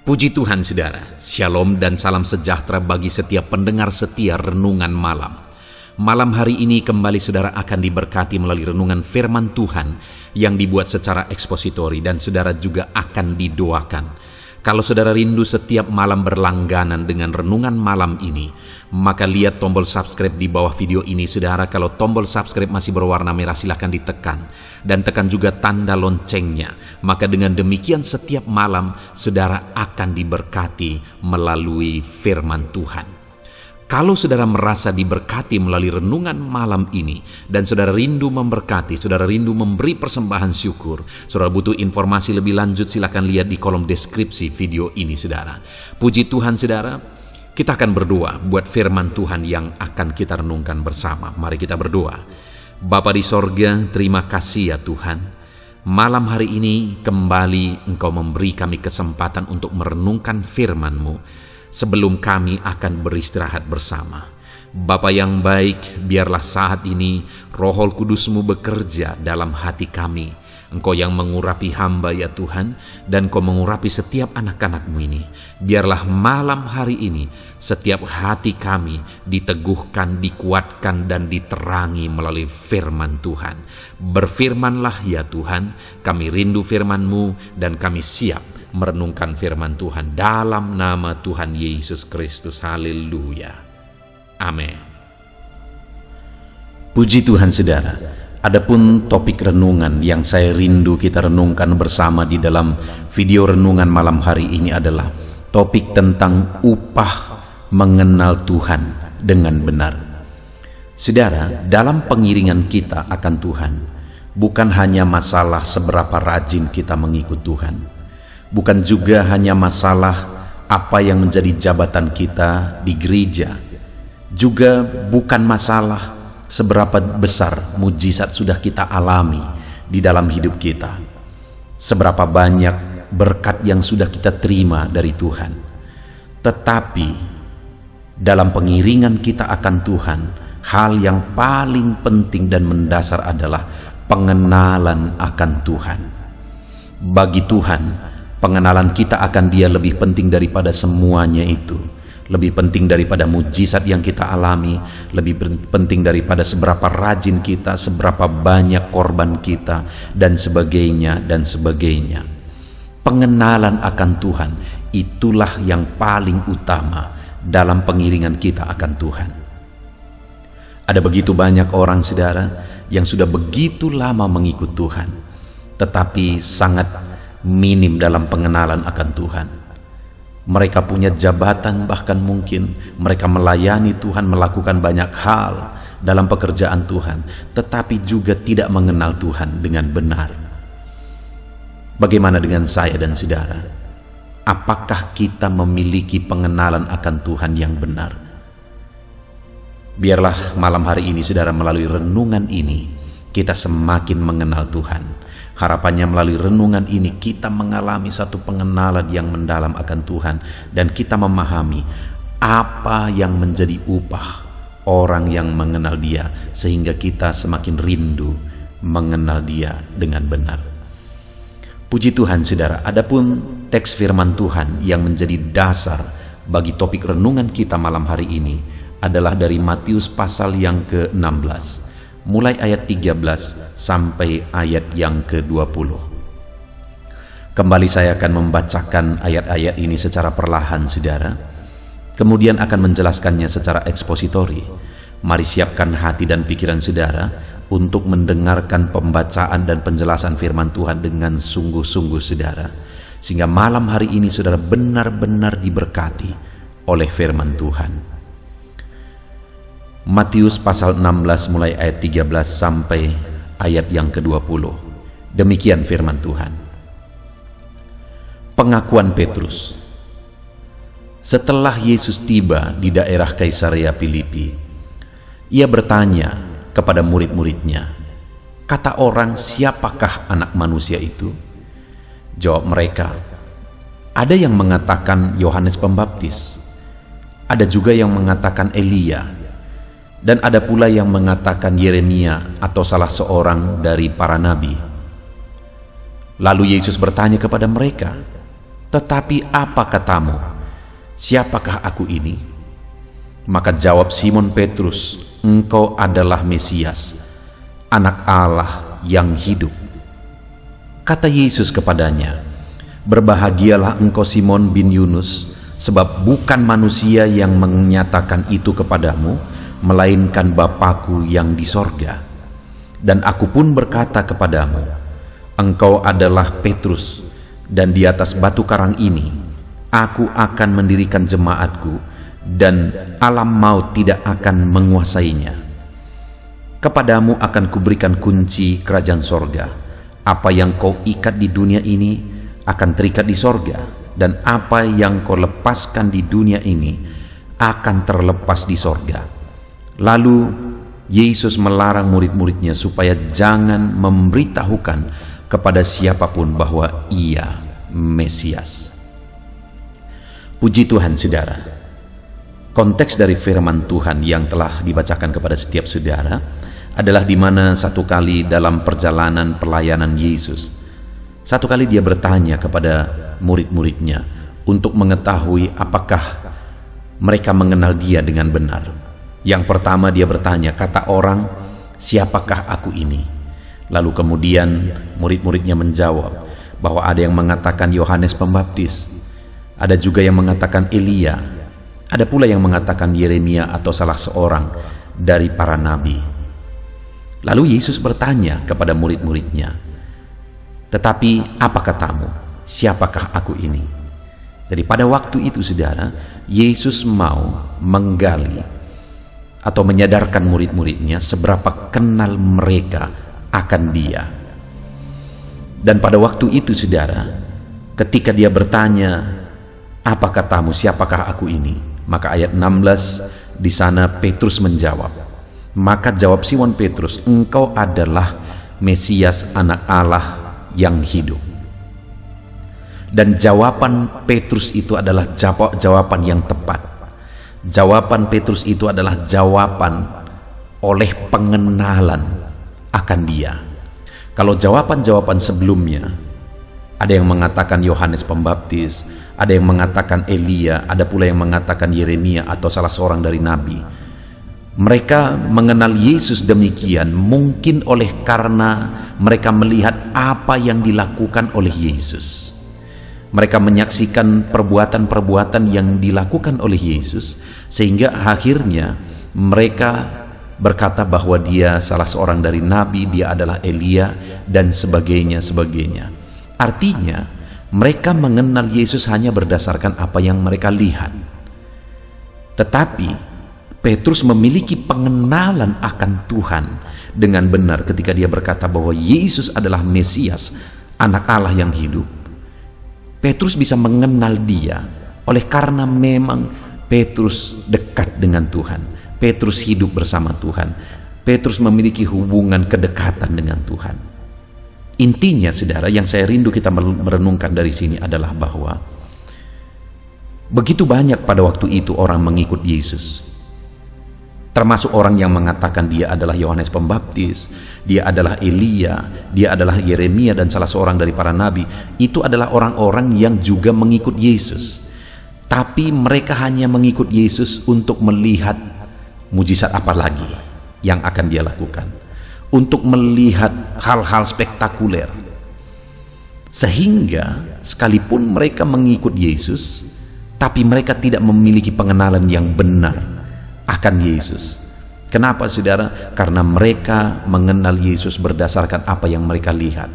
Puji Tuhan saudara, shalom dan salam sejahtera bagi setiap pendengar setia Renungan Malam. Malam hari ini kembali saudara akan diberkati melalui renungan firman Tuhan yang dibuat secara ekspositori dan saudara juga akan didoakan. Kalau saudara rindu setiap malam berlangganan dengan renungan malam ini, maka lihat tombol subscribe di bawah video ini saudara. Kalau tombol subscribe masih berwarna merah silahkan ditekan dan tekan juga tanda loncengnya. Maka dengan demikian setiap malam saudara akan diberkati melalui firman Tuhan. Kalau saudara merasa diberkati melalui renungan malam ini dan saudara rindu memberkati, saudara rindu memberi persembahan syukur, saudara butuh informasi lebih lanjut, silakan lihat di kolom deskripsi video ini saudara. Puji Tuhan saudara, kita akan berdoa buat firman Tuhan yang akan kita renungkan bersama. Mari kita berdoa. Bapa di sorga, terima kasih ya Tuhan. Malam hari ini kembali Engkau memberi kami kesempatan untuk merenungkan firman-Mu. Sebelum kami akan beristirahat bersama. Bapa yang baik, biarlah saat ini Roh Kudus-Mu bekerja dalam hati kami. Engkau yang mengurapi hamba ya Tuhan, dan Engkau mengurapi setiap anak-anak-Mu ini. Biarlah malam hari ini setiap hati kami diteguhkan, dikuatkan, dan diterangi melalui firman Tuhan. Berfirmanlah ya Tuhan, kami rindu firman-Mu dan kami siap merenungkan firman Tuhan dalam nama Tuhan Yesus Kristus. Haleluya. Amin. Puji Tuhan saudara. Adapun topik renungan yang saya rindu kita renungkan bersama di dalam video renungan malam hari ini adalah topik tentang upah mengenal Tuhan dengan benar. Saudara, dalam pengiringan kita akan Tuhan, bukan hanya masalah seberapa rajin kita mengikut Tuhan. Bukan juga hanya masalah apa yang menjadi jabatan kita di gereja. Juga bukan masalah seberapa besar mujizat sudah kita alami di dalam hidup kita. Seberapa banyak berkat yang sudah kita terima dari Tuhan. Tetapi dalam pengiringan kita akan Tuhan, hal yang paling penting dan mendasar adalah pengenalan akan Tuhan. Bagi Tuhan, pengenalan kita akan Dia lebih penting daripada semuanya itu. Lebih penting daripada mujizat yang kita alami, lebih penting daripada seberapa rajin kita, seberapa banyak korban kita, dan sebagainya, dan sebagainya. Pengenalan akan Tuhan, itulah yang paling utama dalam pengiringan kita akan Tuhan. Ada begitu banyak orang saudara yang sudah begitu lama mengikut Tuhan, tetapi sangat minim dalam pengenalan akan Tuhan. Mereka punya jabatan, bahkan mungkin mereka melayani Tuhan, melakukan banyak hal dalam pekerjaan Tuhan, tetapi juga tidak mengenal Tuhan dengan benar. Bagaimana dengan saya dan saudara? Apakah kita memiliki pengenalan akan Tuhan yang benar? Biarlah malam hari ini saudara, melalui renungan ini kita semakin mengenal Tuhan. Harapannya melalui renungan ini kita mengalami satu pengenalan yang mendalam akan Tuhan, dan kita memahami apa yang menjadi upah orang yang mengenal Dia, sehingga kita semakin rindu mengenal Dia dengan benar. Puji Tuhan saudara, adapun teks firman Tuhan yang menjadi dasar bagi topik renungan kita malam hari ini adalah dari Matius pasal yang ke-16. Mulai ayat 13 sampai ayat yang ke-20. Kembali saya akan membacakan ayat-ayat ini secara perlahan saudara, kemudian akan menjelaskannya secara ekspositori. Mari siapkan hati dan pikiran saudara untuk mendengarkan pembacaan dan penjelasan firman Tuhan dengan sungguh-sungguh saudara, sehingga malam hari ini saudara benar-benar diberkati oleh firman Tuhan. Matius pasal 16 mulai ayat 13 sampai ayat yang ke-20. Demikian firman Tuhan. Pengakuan Petrus. Setelah Yesus tiba di daerah Kaisarea Filipi, Ia bertanya kepada murid-muridnya, "Kata orang, siapakah anak manusia itu?" Jawab mereka, "Ada yang mengatakan Yohanes Pembaptis, ada juga yang mengatakan Elia, dan ada pula yang mengatakan Yeremia atau salah seorang dari para nabi." Lalu Yesus bertanya kepada mereka, Tetapi apa katamu? Siapakah aku ini?" Maka jawab Simon Petrus, "Engkau adalah Mesias, Anak Allah yang hidup." Kata Yesus kepadanya, "Berbahagialah engkau Simon bin Yunus, sebab bukan manusia yang menyatakan itu kepadamu, melainkan Bapa-Ku yang di sorga. Dan aku pun berkata kepadamu, engkau adalah Petrus, dan di atas batu karang ini aku akan mendirikan jemaatku, dan alam maut tidak akan menguasainya. Kepadamu akan kuberikan kunci kerajaan sorga. Apa yang kau ikat di dunia ini akan terikat di sorga, dan apa yang kau lepaskan di dunia ini akan terlepas di sorga." Lalu Yesus melarang murid-muridnya supaya jangan memberitahukan kepada siapapun bahwa Ia Mesias. Puji Tuhan, saudara. Konteks dari firman Tuhan yang telah dibacakan kepada setiap saudara adalah di mana satu kali dalam perjalanan pelayanan Yesus, satu kali dia bertanya kepada murid-muridnya untuk mengetahui apakah mereka mengenal dia dengan benar. Yang pertama dia bertanya, "Kata orang, siapakah aku ini?" Lalu kemudian murid-muridnya menjawab bahwa ada yang mengatakan Yohanes Pembaptis, ada juga yang mengatakan Elia, ada pula yang mengatakan Yeremia atau salah seorang dari para nabi. Lalu Yesus bertanya kepada murid-muridnya, "Tetapi apa katamu? Siapakah aku ini?" Jadi pada waktu itu, saudara, Yesus mau menggali atau menyadarkan murid-muridnya seberapa kenal mereka akan Dia. Dan pada waktu itu, saudara, ketika dia bertanya, "Apa katamu, siapakah aku ini?" Maka ayat 16 di sana Petrus menjawab. Maka jawab Simon Petrus, "Engkau adalah Mesias, Anak Allah yang hidup." Dan jawaban Petrus itu adalah jawaban yang tepat. Jawaban Petrus itu adalah jawaban oleh pengenalan akan Dia. Kalau jawaban-jawaban sebelumnya, ada yang mengatakan Yohanes Pembaptis, ada yang mengatakan Elia, ada pula yang mengatakan Yeremia atau salah seorang dari nabi. Mereka mengenal Yesus demikian mungkin oleh karena mereka melihat apa yang dilakukan oleh Yesus. Mereka menyaksikan perbuatan-perbuatan yang dilakukan oleh Yesus, sehingga akhirnya mereka berkata bahwa Dia salah seorang dari nabi, Dia adalah Elia, dan sebagainya. Artinya, mereka mengenal Yesus hanya berdasarkan apa yang mereka lihat. Tetapi Petrus memiliki pengenalan akan Tuhan dengan benar ketika dia berkata bahwa Yesus adalah Mesias, Anak Allah yang hidup. Petrus bisa mengenal Dia oleh karena memang Petrus dekat dengan Tuhan. Petrus hidup bersama Tuhan. Petrus memiliki hubungan kedekatan dengan Tuhan. Intinya, saudara, yang saya rindu kita merenungkan dari sini adalah bahwa begitu banyak pada waktu itu orang mengikut Yesus. Termasuk orang yang mengatakan dia adalah Yohanes Pembaptis, dia adalah Elia, dia adalah Yeremia dan salah seorang dari para nabi. Itu adalah orang-orang yang juga mengikut Yesus. Tapi mereka hanya mengikut Yesus untuk melihat mujizat apa lagi yang akan Dia lakukan, untuk melihat hal-hal spektakuler. Sehingga sekalipun mereka mengikut Yesus, tapi mereka tidak memiliki pengenalan yang benar akan Yesus. Kenapa, saudara? Karena mereka mengenal Yesus berdasarkan apa yang mereka lihat,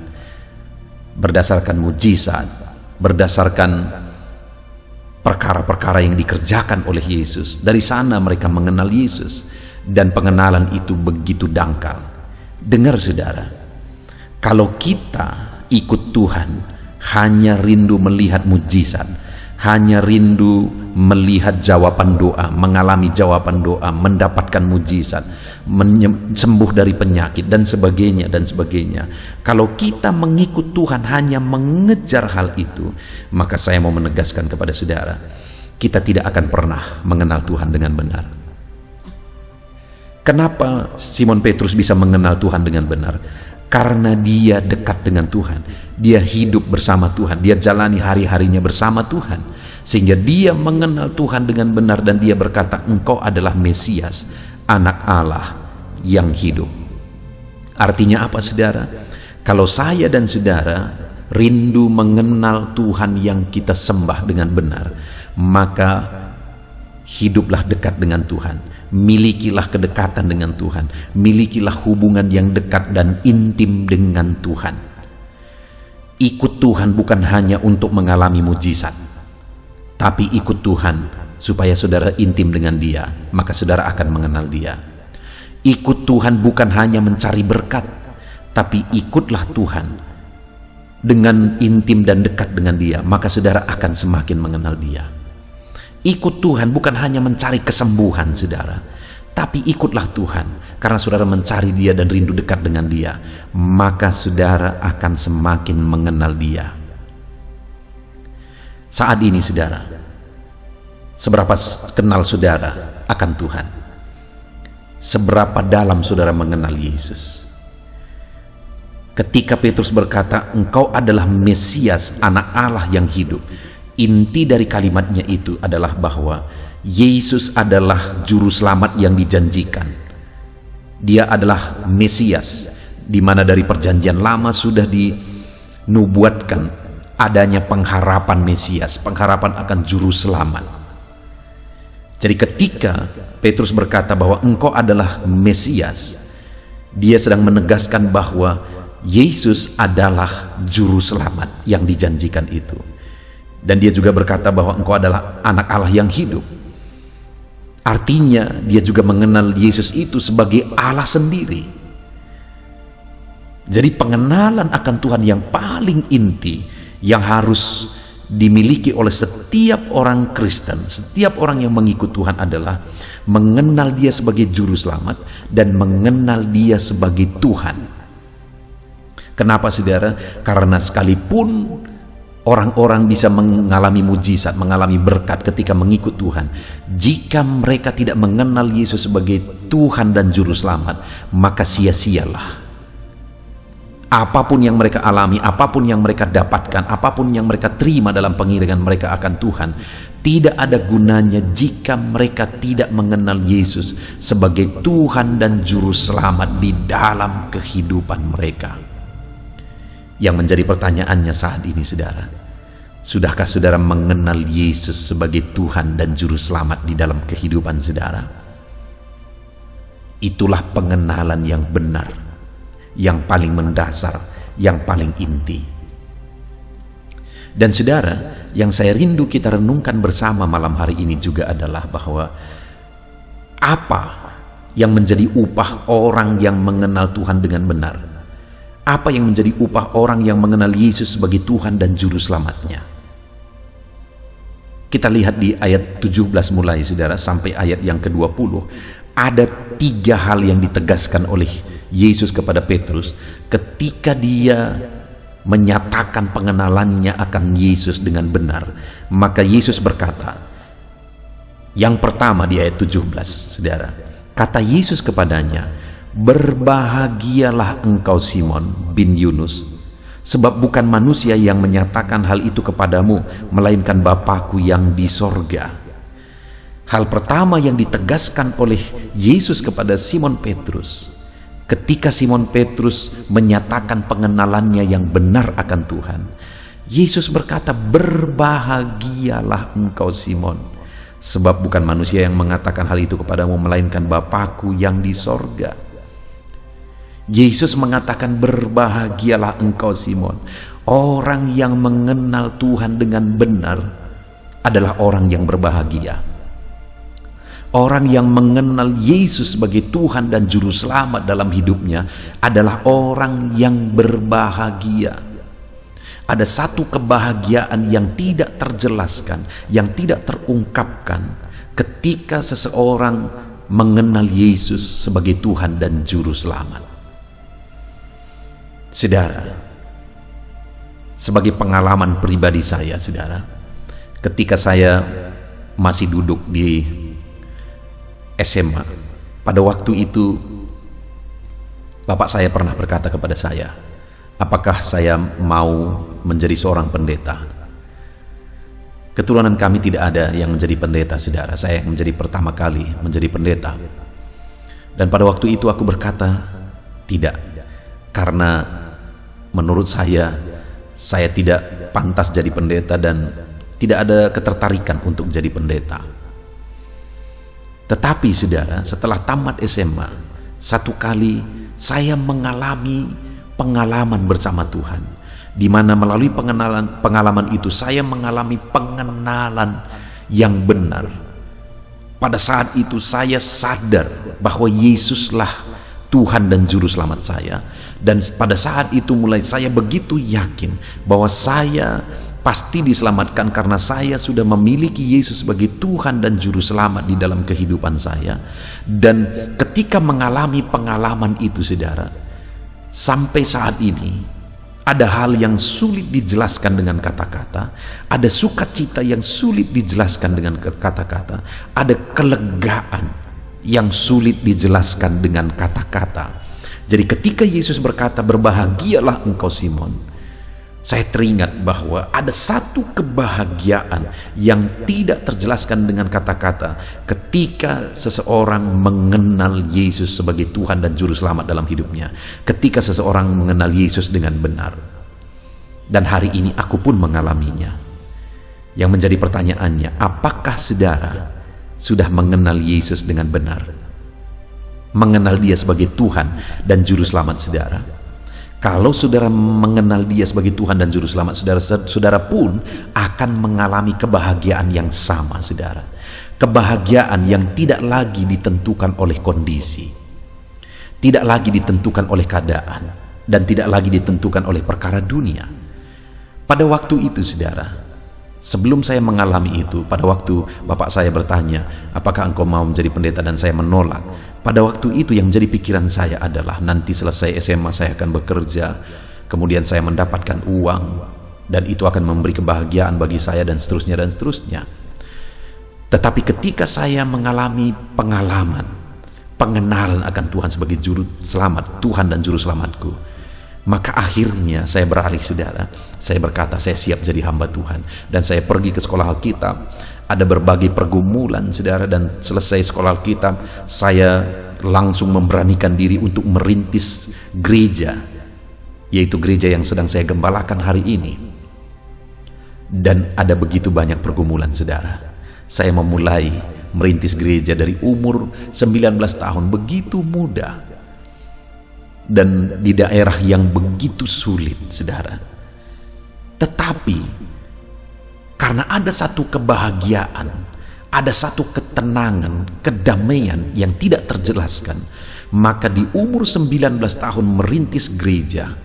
berdasarkan mujizat, berdasarkan perkara-perkara yang dikerjakan oleh Yesus. Dari sana mereka mengenal Yesus, dan pengenalan itu begitu dangkal. Dengar, saudara, kalau kita ikut Tuhan hanya rindu melihat mujizat, hanya rindu melihat jawaban doa, mengalami jawaban doa, mendapatkan mujizat, sembuh dari penyakit dan sebagainya. Kalau kita mengikut Tuhan hanya mengejar hal itu, maka saya mau menegaskan kepada saudara, kita tidak akan pernah mengenal Tuhan dengan benar. Kenapa Simon Petrus bisa mengenal Tuhan dengan benar? Karena dia dekat dengan Tuhan, dia hidup bersama Tuhan, dia jalani hari-harinya bersama Tuhan, sehingga dia mengenal Tuhan dengan benar dan dia berkata, engkau adalah Mesias, anak Allah yang hidup. Artinya apa, saudara? Kalau saya dan saudara rindu mengenal Tuhan yang kita sembah dengan benar, maka hiduplah dekat dengan Tuhan, milikilah kedekatan dengan Tuhan, milikilah hubungan yang dekat dan intim dengan Tuhan. Ikut Tuhan bukan hanya untuk mengalami mujizat, tapi ikut Tuhan supaya saudara intim dengan Dia, maka saudara akan mengenal Dia. Ikut Tuhan bukan hanya mencari berkat, tapi ikutlah Tuhan dengan intim dan dekat dengan Dia, maka saudara akan semakin mengenal Dia. Ikut Tuhan bukan hanya mencari kesembuhan, saudara, tapi ikutlah Tuhan karena saudara mencari Dia dan rindu dekat dengan Dia, maka saudara akan semakin mengenal Dia. Saat ini, saudara, seberapa kenal saudara akan Tuhan? Seberapa dalam saudara mengenal Yesus? Ketika Petrus berkata, engkau adalah Mesias, anak Allah yang hidup, inti dari kalimatnya itu adalah bahwa Yesus adalah juru selamat yang dijanjikan. Dia adalah Mesias, di mana dari perjanjian lama sudah dinubuatkan adanya pengharapan Mesias, pengharapan akan juru selamat. Jadi ketika Petrus berkata bahwa engkau adalah Mesias, dia sedang menegaskan bahwa Yesus adalah juru selamat yang dijanjikan itu. Dan dia juga berkata bahwa engkau adalah anak Allah yang hidup. Artinya dia juga mengenal Yesus itu sebagai Allah sendiri. Jadi pengenalan akan Tuhan yang paling inti yang harus dimiliki oleh setiap orang Kristen, setiap orang yang mengikut Tuhan adalah mengenal Dia sebagai juru selamat dan mengenal Dia sebagai Tuhan. Kenapa, saudara? Karena sekalipun orang-orang bisa mengalami mujizat, mengalami berkat ketika mengikut Tuhan, jika mereka tidak mengenal Yesus sebagai Tuhan dan Juru Selamat, maka sia-sialah. Apapun yang mereka alami, apapun yang mereka dapatkan, apapun yang mereka terima dalam pengiringan mereka akan Tuhan, tidak ada gunanya jika mereka tidak mengenal Yesus sebagai Tuhan dan Juru Selamat di dalam kehidupan mereka. Yang menjadi pertanyaannya saat ini, saudara, sudahkah saudara mengenal Yesus sebagai Tuhan dan Juru Selamat di dalam kehidupan saudara? Itulah pengenalan yang benar, yang paling mendasar, yang paling inti. Dan saudara, yang saya rindu kita renungkan bersama malam hari ini juga adalah bahwa apa yang menjadi upah orang yang mengenal Tuhan dengan benar? Apa yang menjadi upah orang yang mengenal Yesus sebagai Tuhan dan Juru Selamatnya? Kita lihat di ayat 17 mulai, saudara, sampai ayat yang ke-20. Ada 3 hal yang ditegaskan oleh Yesus kepada Petrus ketika dia menyatakan pengenalannya akan Yesus dengan benar. Maka Yesus berkata, yang pertama di ayat 17, saudara, kata Yesus kepadanya, berbahagialah engkau Simon bin Yunus, sebab bukan manusia yang menyatakan hal itu kepadamu, melainkan Bapa-Ku yang di sorga. Hal pertama yang ditegaskan oleh Yesus kepada Simon Petrus, ketika Simon Petrus menyatakan pengenalannya yang benar akan Tuhan, Yesus berkata, berbahagialah engkau Simon, sebab bukan manusia yang mengatakan hal itu kepadamu, melainkan Bapa-Ku yang di sorga. Yesus mengatakan, berbahagialah engkau Simon. Orang yang mengenal Tuhan dengan benar adalah orang yang berbahagia. Orang yang mengenal Yesus sebagai Tuhan dan Juru Selamat dalam hidupnya adalah orang yang berbahagia. Ada satu kebahagiaan yang tidak terjelaskan, yang tidak terungkapkan ketika seseorang mengenal Yesus sebagai Tuhan dan Juru Selamat. Saudara, sebagai pengalaman pribadi saya, saudara, ketika saya masih duduk di SMA, pada waktu itu Bapak saya pernah berkata kepada saya, apakah saya mau menjadi seorang pendeta? Keturunan kami tidak ada yang menjadi pendeta, saudara. Saya yang menjadi pertama kali menjadi pendeta. Dan pada waktu itu aku berkata, tidak. Karena menurut saya tidak pantas jadi pendeta dan tidak ada ketertarikan untuk jadi pendeta. Tetapi saudara, setelah tamat SMA, satu kali saya mengalami pengalaman bersama Tuhan, di mana melalui pengalaman itu saya mengalami pengenalan yang benar. Pada saat itu saya sadar bahwa Yesuslah Tuhan dan Juru Selamat saya, dan pada saat itu mulai saya begitu yakin bahwa saya pasti diselamatkan karena saya sudah memiliki Yesus sebagai Tuhan dan Juru Selamat di dalam kehidupan saya. Dan ketika mengalami pengalaman itu, saudara, sampai saat ini ada hal yang sulit dijelaskan dengan kata-kata, ada sukacita yang sulit dijelaskan dengan kata-kata, ada kelegaan yang sulit dijelaskan dengan kata-kata. Jadi ketika Yesus berkata, berbahagialah engkau Simon, saya teringat bahwa ada satu kebahagiaan yang tidak terjelaskan dengan kata-kata ketika seseorang mengenal Yesus sebagai Tuhan dan Juru Selamat dalam hidupnya, ketika seseorang mengenal Yesus dengan benar. Dan hari ini aku pun mengalaminya. Yang menjadi pertanyaannya, apakah saudara sudah mengenal Yesus dengan benar? Mengenal Dia sebagai Tuhan dan Juru Selamat saudara? Kalau saudara mengenal Dia sebagai Tuhan dan Juru Selamat, saudara pun akan mengalami kebahagiaan yang sama, saudara. Kebahagiaan yang tidak lagi ditentukan oleh kondisi, tidak lagi ditentukan oleh keadaan, dan tidak lagi ditentukan oleh perkara dunia. Pada waktu itu, saudara, sebelum saya mengalami itu, pada waktu bapak saya bertanya, apakah engkau mau menjadi pendeta, dan saya menolak. Pada waktu itu yang menjadi pikiran saya adalah, nanti selesai SMA saya akan bekerja, kemudian saya mendapatkan uang, dan itu akan memberi kebahagiaan bagi saya, dan seterusnya dan seterusnya. Tetapi ketika saya mengalami pengalaman, pengenalan akan Tuhan sebagai Juru Selamat, Tuhan dan Juru Selamatku, maka akhirnya saya beralih, saudara. Saya berkata, saya siap jadi hamba Tuhan, dan saya pergi ke sekolah Alkitab. Ada berbagai pergumulan, saudara, dan selesai sekolah Alkitab, saya langsung memberanikan diri untuk merintis gereja, yaitu gereja yang sedang saya gembalakan hari ini. Dan ada begitu banyak pergumulan, saudara. Saya memulai merintis gereja dari umur 19 tahun, begitu muda, dan di daerah yang begitu sulit, saudara. Tetapi karena ada satu kebahagiaan, ada satu ketenangan, kedamaian yang tidak terjelaskan, maka di umur 19 tahun merintis gereja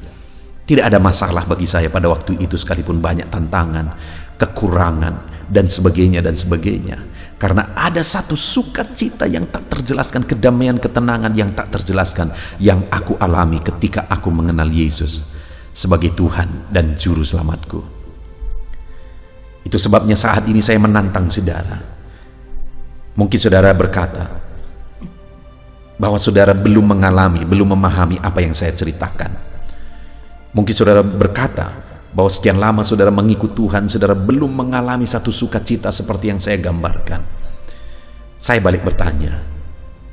tidak ada masalah bagi saya pada waktu itu, sekalipun banyak tantangan, kekurangan, dan sebagainya dan sebagainya. Karena ada satu sukacita yang tak terjelaskan, kedamaian, ketenangan yang tak terjelaskan yang aku alami ketika aku mengenal Yesus sebagai Tuhan dan Juru Selamatku. Itu sebabnya saat ini saya menantang saudara. Mungkin saudara berkata bahwa saudara belum mengalami, belum memahami apa yang saya ceritakan. Mungkin saudara berkata bahwa sekian lama saudara mengikut Tuhan, saudara belum mengalami satu sukacita seperti yang saya gambarkan. Saya balik bertanya,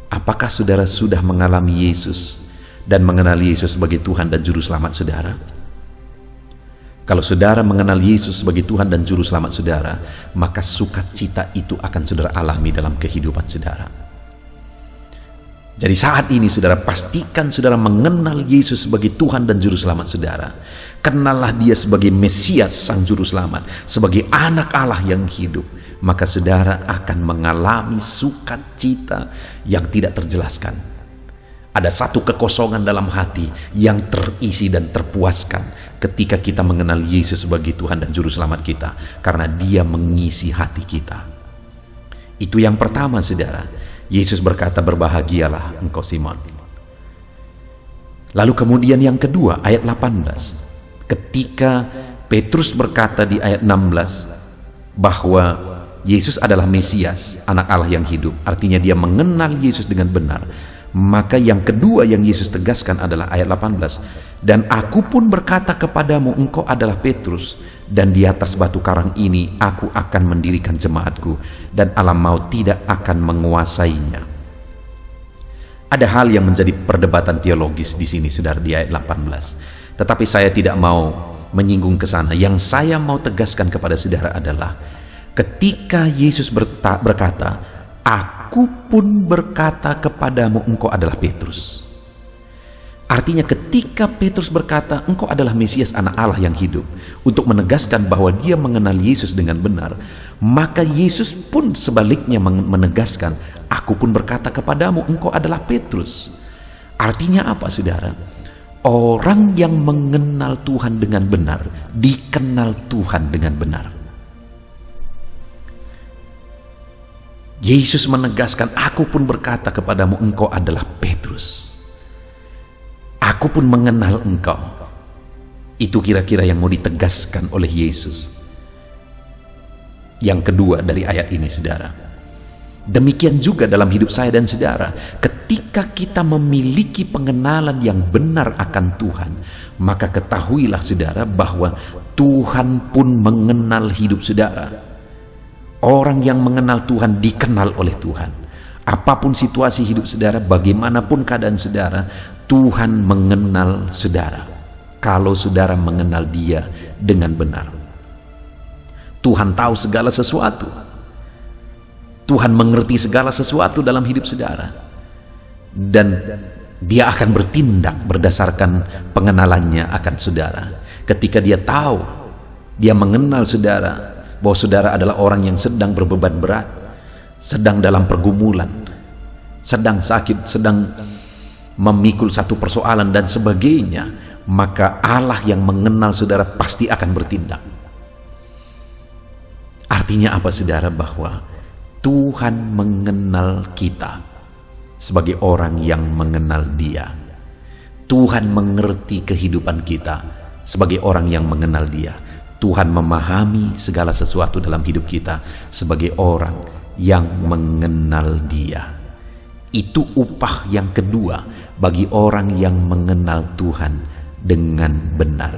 apakah saudara sudah mengalami Yesus dan mengenal Yesus sebagai Tuhan dan Juru Selamat saudara? Kalau saudara mengenal Yesus sebagai Tuhan dan Juru Selamat saudara, maka sukacita itu akan saudara alami dalam kehidupan saudara. Jadi saat ini saudara pastikan saudara mengenal Yesus sebagai Tuhan dan Juru Selamat saudara. Kenallah Dia sebagai Mesias, Sang Juru Selamat, sebagai anak Allah yang hidup. Maka saudara akan mengalami sukacita yang tidak terjelaskan. Ada satu kekosongan dalam hati yang terisi dan terpuaskan ketika kita mengenal Yesus sebagai Tuhan dan Juru Selamat kita, karena Dia mengisi hati kita. Itu yang pertama, saudara. Yesus berkata, berbahagialah engkau Simon. Lalu kemudian yang kedua, ayat 18, ketika Petrus berkata di ayat 16 bahwa Yesus adalah Mesias, anak Allah yang hidup, artinya dia mengenal Yesus dengan benar. Maka yang kedua yang Yesus tegaskan adalah ayat 18, dan aku pun berkata kepadamu, engkau adalah Petrus, dan di atas batu karang ini aku akan mendirikan jemaatku, dan alam maut tidak akan menguasainya. Ada hal yang menjadi perdebatan teologis di sini, saudara, di ayat 18. Tetapi saya tidak mau menyinggung ke sana. Yang saya mau tegaskan kepada saudara adalah ketika Yesus berkata, aku pun berkata kepadamu, engkau adalah Petrus. Artinya ketika Petrus berkata, engkau adalah Mesias, anak Allah yang hidup, untuk menegaskan bahwa dia mengenal Yesus dengan benar, maka Yesus pun sebaliknya menegaskan, aku pun berkata kepadamu, engkau adalah Petrus. Artinya apa, saudara? Orang yang mengenal Tuhan dengan benar, dikenal Tuhan dengan benar. Yesus menegaskan, aku pun berkata kepadamu, engkau adalah Petrus. Aku pun mengenal engkau. Itu kira-kira yang mau ditegaskan oleh Yesus. Yang kedua dari ayat ini, saudara. Demikian juga dalam hidup saya dan saudara. Ketika kita memiliki pengenalan yang benar akan Tuhan, maka ketahuilah saudara bahwa Tuhan pun mengenal hidup saudara. Orang yang mengenal Tuhan dikenal oleh Tuhan. Apapun situasi hidup saudara, bagaimanapun keadaan saudara, Tuhan mengenal saudara. Kalau saudara mengenal Dia dengan benar. Tuhan tahu segala sesuatu. Tuhan mengerti segala sesuatu dalam hidup saudara. Dan Dia akan bertindak berdasarkan pengenalannya akan saudara. Ketika Dia tahu, Dia mengenal saudara, bahwa saudara adalah orang yang sedang berbeban berat, sedang dalam pergumulan, sedang sakit, sedang memikul satu persoalan dan sebagainya, maka Allah yang mengenal saudara pasti akan bertindak. Artinya apa, saudara? Bahwa Tuhan mengenal kita sebagai orang yang mengenal Dia. Tuhan mengerti kehidupan kita sebagai orang yang mengenal Dia. Tuhan memahami segala sesuatu dalam hidup kita sebagai orang yang mengenal Dia. Itu upah yang kedua bagi orang yang mengenal Tuhan dengan benar.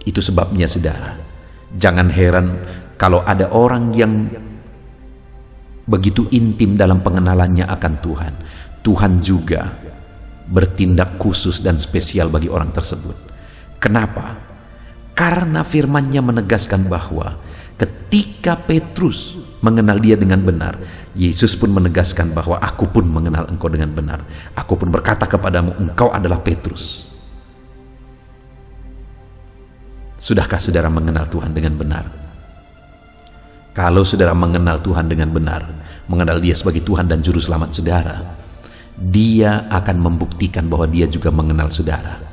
Itu sebabnya, saudara, jangan heran kalau ada orang yang begitu intim dalam pengenalannya akan Tuhan. Tuhan juga bertindak khusus dan spesial bagi orang tersebut. Kenapa? Karena firman-Nya menegaskan bahwa ketika Petrus mengenal Dia dengan benar, Yesus pun menegaskan bahwa aku pun mengenal engkau dengan benar. Aku pun berkata kepadamu, engkau adalah Petrus. Sudahkah saudara mengenal Tuhan dengan benar? Kalau saudara mengenal Tuhan dengan benar, mengenal Dia sebagai Tuhan dan Juru Selamat saudara, Dia akan membuktikan bahwa Dia juga mengenal saudara.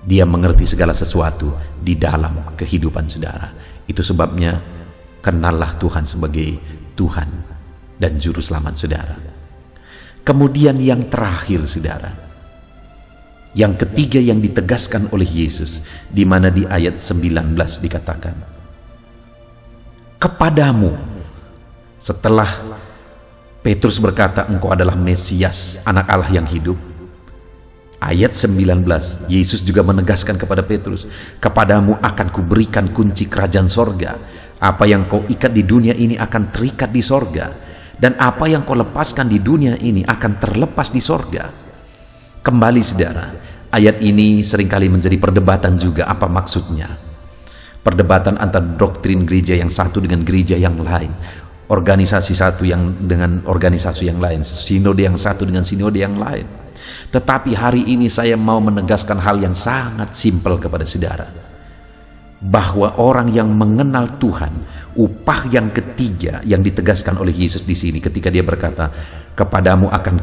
Dia mengerti segala sesuatu di dalam kehidupan saudara. Itu sebabnya kenallah Tuhan sebagai Tuhan dan Juru Selamat saudara. Kemudian yang terakhir, saudara, yang ketiga yang ditegaskan oleh Yesus, di mana di ayat 19 dikatakan, kepadamu, setelah Petrus berkata, engkau adalah Mesias, anak Allah yang hidup. Ayat 19, Yesus juga menegaskan kepada Petrus, kepadamu akan kuberikan kunci kerajaan sorga. Apa yang kau ikat di dunia ini akan terikat di sorga, dan apa yang kau lepaskan di dunia ini akan terlepas di sorga. Kembali, saudara, ayat ini seringkali menjadi perdebatan juga apa maksudnya. Perdebatan antara doktrin gereja yang satu dengan gereja yang lain, organisasi satu yang dengan organisasi yang lain, sinode yang satu dengan sinode yang lain. Tetapi hari ini saya mau menegaskan hal yang sangat simpel kepada saudara, bahwa orang yang mengenal Tuhan, upah yang ketiga yang ditegaskan oleh Yesus di sini ketika Dia berkata, kepadamu akan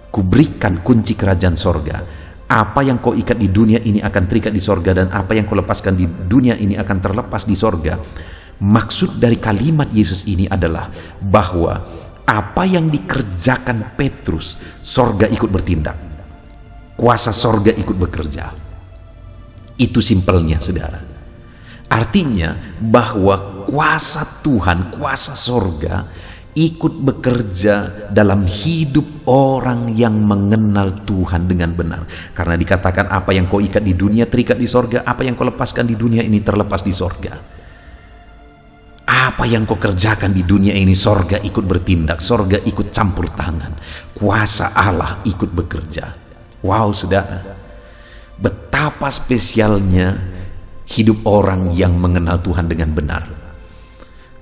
kuberikan kunci kerajaan sorga. Apa yang kau ikat di dunia ini akan terikat di sorga, dan apa yang kau lepaskan di dunia ini akan terlepas di sorga. Maksud dari kalimat Yesus ini adalah bahwa apa yang dikerjakan Petrus, sorga ikut bertindak. Kuasa sorga ikut bekerja. Itu simpelnya, saudara. Artinya bahwa kuasa Tuhan, kuasa sorga ikut bekerja dalam hidup orang yang mengenal Tuhan dengan benar. Karena dikatakan apa yang kau ikat di dunia terikat di sorga, apa yang kau lepaskan di dunia ini terlepas di sorga. Apa yang kau kerjakan di dunia ini, sorga ikut bertindak, sorga ikut campur tangan, kuasa Allah ikut bekerja. Wow saudara, betapa spesialnya hidup orang yang mengenal Tuhan dengan benar.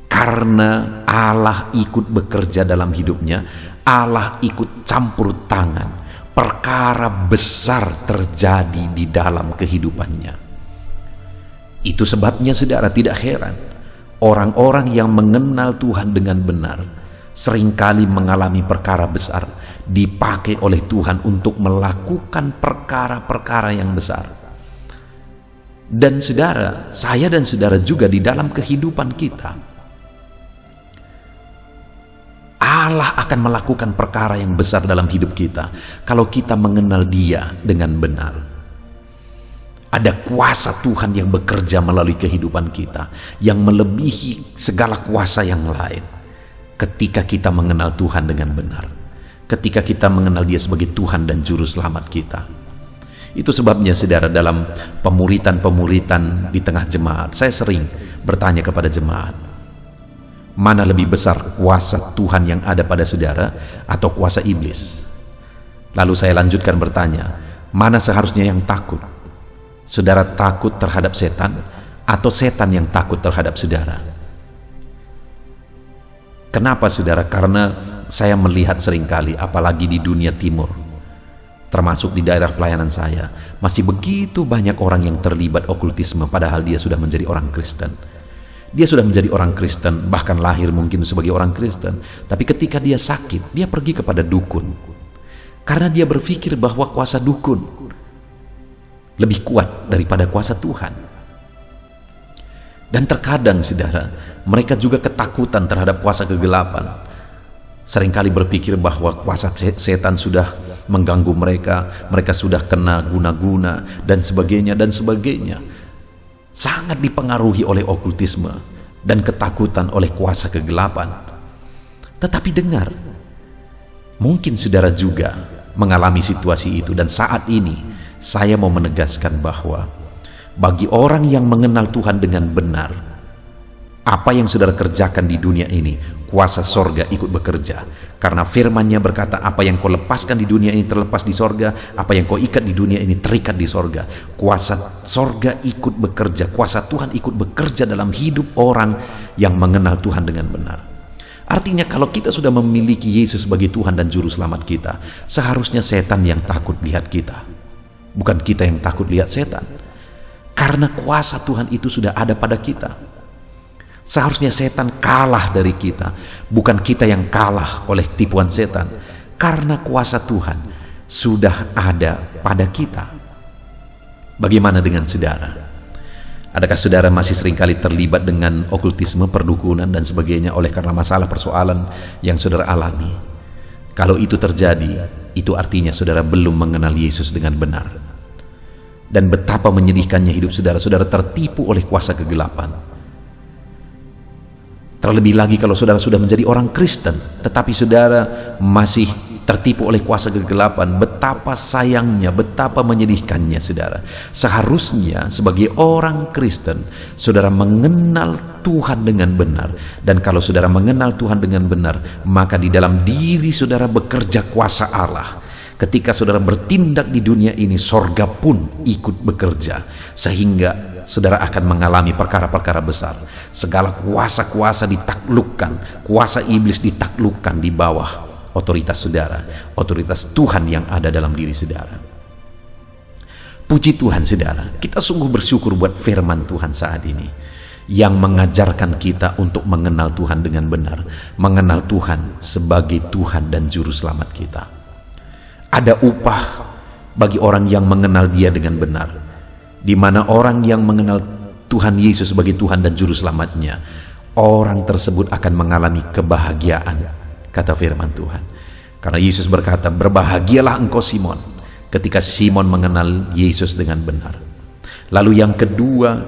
Karena Allah ikut bekerja dalam hidupnya, Allah ikut campur tangan, perkara besar terjadi di dalam kehidupannya. Itu sebabnya saudara, tidak heran orang-orang yang mengenal Tuhan dengan benar seringkali mengalami perkara besar, dipakai oleh Tuhan untuk melakukan perkara-perkara yang besar. Dan saudara, saya dan saudara juga di dalam kehidupan kita, Allah akan melakukan perkara yang besar dalam hidup kita kalau kita mengenal Dia dengan benar. Ada kuasa Tuhan yang bekerja melalui kehidupan kita yang melebihi segala kuasa yang lain ketika kita mengenal Tuhan dengan benar, ketika kita mengenal Dia sebagai Tuhan dan Juru Selamat kita. Itu sebabnya saudara, dalam pemuritan di tengah jemaat, saya sering bertanya kepada jemaat, mana lebih besar, kuasa Tuhan yang ada pada saudara atau kuasa iblis? Lalu saya lanjutkan bertanya, mana seharusnya yang takut? Saudara takut terhadap setan atau setan yang takut terhadap saudara? Kenapa saudara? Karena saya melihat seringkali, apalagi di dunia timur, termasuk di daerah pelayanan saya, masih begitu banyak orang yang terlibat okultisme padahal dia sudah menjadi orang Kristen. Dia sudah menjadi orang Kristen, bahkan lahir mungkin sebagai orang Kristen, tapi ketika dia sakit, dia pergi kepada dukun. Karena dia berpikir bahwa kuasa dukun lebih kuat daripada kuasa Tuhan. Dan terkadang saudara, mereka juga ketakutan terhadap kuasa kegelapan. Seringkali berpikir bahwa kuasa setan sudah mengganggu mereka, mereka sudah kena guna-guna dan sebagainya dan sebagainya. Sangat dipengaruhi oleh okultisme dan ketakutan oleh kuasa kegelapan. Tetapi dengar, mungkin saudara juga mengalami situasi itu, dan saat ini saya mau menegaskan bahwa bagi orang yang mengenal Tuhan dengan benar, apa yang saudara kerjakan di dunia ini, kuasa sorga ikut bekerja. Karena firman-Nya berkata, apa yang kau lepaskan di dunia ini terlepas di sorga, apa yang kau ikat di dunia ini terikat di sorga. Kuasa sorga ikut bekerja, kuasa Tuhan ikut bekerja dalam hidup orang yang mengenal Tuhan dengan benar. Artinya kalau kita sudah memiliki Yesus sebagai Tuhan dan Juru Selamat kita, seharusnya setan yang takut lihat kita, bukan kita yang takut lihat setan. Karena kuasa Tuhan itu sudah ada pada kita. Seharusnya setan kalah dari kita, bukan kita yang kalah oleh tipuan setan. Karena kuasa Tuhan sudah ada pada kita. Bagaimana dengan saudara? Adakah saudara masih seringkali terlibat dengan okultisme, perdukunan dan sebagainya oleh karena masalah persoalan yang saudara alami? Kalau itu terjadi, itu artinya saudara belum mengenal Yesus dengan benar. Dan betapa menyedihkannya hidup saudara, saudara tertipu oleh kuasa kegelapan. Terlebih lagi kalau saudara sudah menjadi orang Kristen, tetapi saudara masih tertipu oleh kuasa kegelapan. Betapa sayangnya, betapa menyedihkannya saudara. Seharusnya sebagai orang Kristen, saudara mengenal Tuhan dengan benar. Dan kalau saudara mengenal Tuhan dengan benar, maka di dalam diri saudara bekerja kuasa Allah. Ketika saudara bertindak di dunia ini, sorga pun ikut bekerja, sehingga saudara akan mengalami perkara-perkara besar. Segala kuasa-kuasa ditaklukkan, kuasa iblis ditaklukkan di bawah otoritas saudara, otoritas Tuhan yang ada dalam diri saudara. Puji Tuhan saudara, kita sungguh bersyukur buat firman Tuhan saat ini yang mengajarkan kita untuk mengenal Tuhan dengan benar, mengenal Tuhan sebagai Tuhan dan Juru Selamat kita. Ada upah bagi orang yang mengenal Dia dengan benar, di mana orang yang mengenal Tuhan Yesus sebagai Tuhan dan Juru Selamatnya, orang tersebut akan mengalami kebahagiaan, kata firman Tuhan. Karena Yesus berkata, berbahagialah engkau Simon, ketika Simon mengenal Yesus dengan benar. Lalu yang kedua,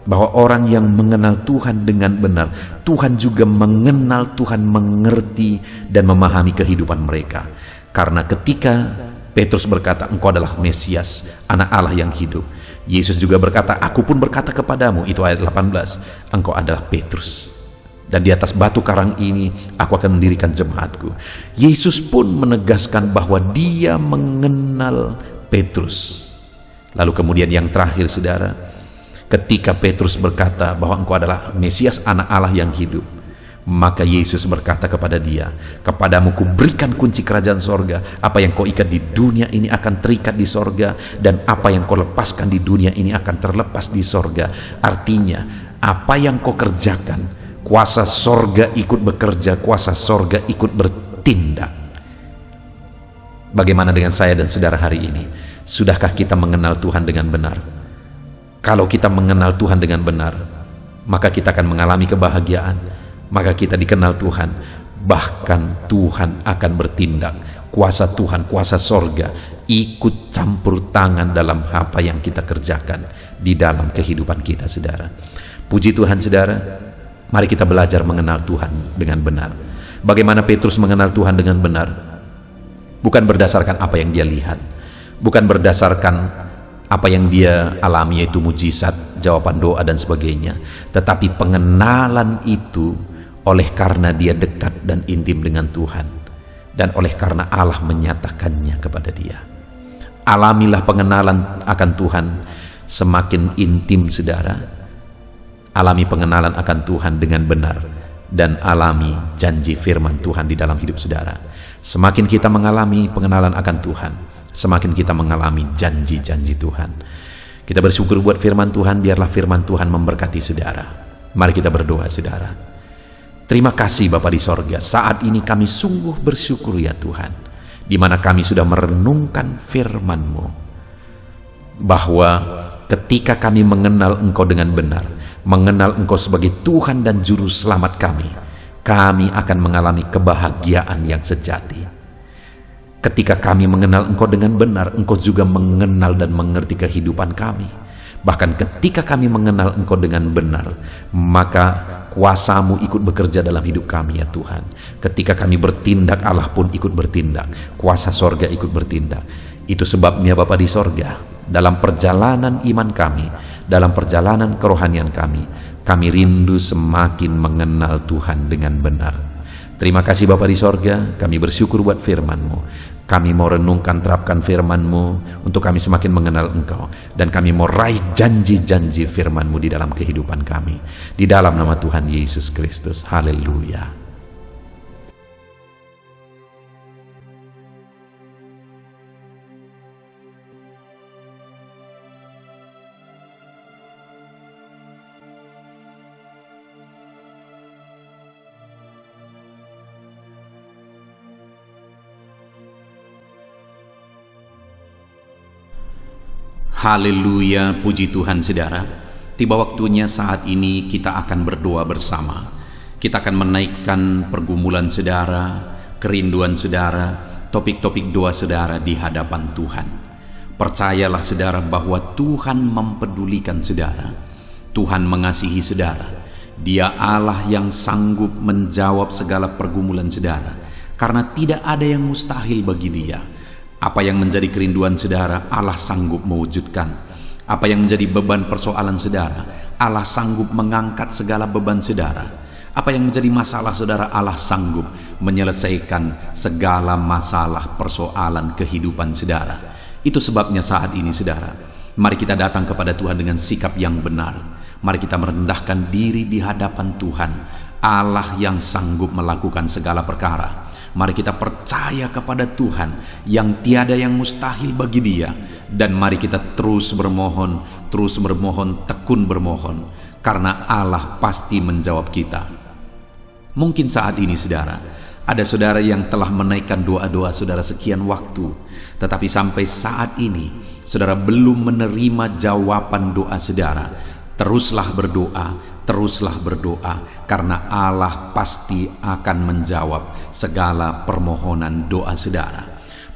bahwa orang yang mengenal Tuhan dengan benar, Tuhan juga mengenal, Tuhan mengerti dan memahami kehidupan mereka. Karena ketika Petrus berkata, engkau adalah Mesias, anak Allah yang hidup, Yesus juga berkata, aku pun berkata kepadamu, itu ayat 18, engkau adalah Petrus, dan di atas batu karang ini aku akan mendirikan jemaatku. Yesus pun menegaskan bahwa dia mengenal Petrus. Lalu kemudian yang terakhir saudara, ketika Petrus berkata bahwa engkau adalah Mesias, anak Allah yang hidup, maka Yesus berkata kepada dia, kepadamu kuberikan kunci kerajaan sorga, apa yang kau ikat di dunia ini akan terikat di sorga, dan apa yang kau lepaskan di dunia ini akan terlepas di sorga. Artinya, apa yang kau kerjakan, kuasa sorga ikut bekerja, kuasa sorga ikut bertindak. Bagaimana dengan saya dan saudara hari ini? Sudahkah kita mengenal Tuhan dengan benar? Kalau kita mengenal Tuhan dengan benar, maka kita akan mengalami kebahagiaan, maka kita dikenal Tuhan, bahkan Tuhan akan bertindak. Kuasa Tuhan, kuasa sorga ikut campur tangan dalam apa yang kita kerjakan di dalam kehidupan kita saudara. Puji Tuhan saudara, mari kita belajar mengenal Tuhan dengan benar. Bagaimana Petrus mengenal Tuhan dengan benar? Bukan berdasarkan apa yang dia lihat, bukan berdasarkan apa yang dia alami, yaitu mujizat, jawaban doa dan sebagainya, tetapi pengenalan itu oleh karena dia dekat dan intim dengan Tuhan, dan oleh karena Allah menyatakannya kepada dia. Alamilah pengenalan akan Tuhan semakin intim saudara. Alami pengenalan akan Tuhan dengan benar, dan alami janji firman Tuhan di dalam hidup saudara. Semakin kita mengalami pengenalan akan Tuhan, semakin kita mengalami janji-janji Tuhan. Kita bersyukur buat firman Tuhan, biarlah firman Tuhan memberkati saudara. Mari kita berdoa saudara. Terima kasih Bapa di sorga, saat ini kami sungguh bersyukur ya Tuhan, di mana kami sudah merenungkan firman-Mu, bahwa ketika kami mengenal Engkau dengan benar, mengenal Engkau sebagai Tuhan dan Juru Selamat kami akan mengalami kebahagiaan yang sejati. Ketika kami mengenal Engkau dengan benar, Engkau juga mengenal dan mengerti kehidupan kami. Bahkan ketika kami mengenal Engkau dengan benar, maka kuasa-Mu ikut bekerja dalam hidup kami ya Tuhan. Ketika kami bertindak, Allah pun ikut bertindak, kuasa sorga ikut bertindak. Itu sebabnya Bapa di sorga, dalam perjalanan iman kami, dalam perjalanan kerohanian kami rindu semakin mengenal Tuhan dengan benar. Terima kasih Bapa di sorga, kami bersyukur buat firman-Mu. Kami mau renungkan, terapkan firman-Mu untuk kami semakin mengenal Engkau, dan kami mau raih janji-janji firman-Mu di dalam kehidupan kami, di dalam nama Tuhan Yesus Kristus. Haleluya. Haleluya, puji Tuhan saudara. Tiba waktunya saat ini kita akan berdoa bersama. Kita akan menaikkan pergumulan saudara, kerinduan saudara, topik-topik doa saudara di hadapan Tuhan. Percayalah saudara bahwa Tuhan mempedulikan saudara. Tuhan mengasihi saudara. Dia Allah yang sanggup menjawab segala pergumulan saudara, karena tidak ada yang mustahil bagi Dia. Apa yang menjadi kerinduan saudara, Allah sanggup mewujudkan. Apa yang menjadi beban persoalan saudara, Allah sanggup mengangkat segala beban saudara. Apa yang menjadi masalah saudara, Allah sanggup menyelesaikan segala masalah persoalan kehidupan saudara. Itu sebabnya saat ini saudara, mari kita datang kepada Tuhan dengan sikap yang benar. Mari kita merendahkan diri di hadapan Tuhan, Allah yang sanggup melakukan segala perkara. Mari kita percaya kepada Tuhan yang tiada yang mustahil bagi Dia, dan mari kita terus bermohon, tekun bermohon, karena Allah pasti menjawab kita. Mungkin saat ini saudara, ada saudara yang telah menaikkan doa-doa saudara sekian waktu, tetapi sampai saat ini saudara belum menerima jawaban doa saudara. Teruslah berdoa, karena Allah pasti akan menjawab segala permohonan doa saudara.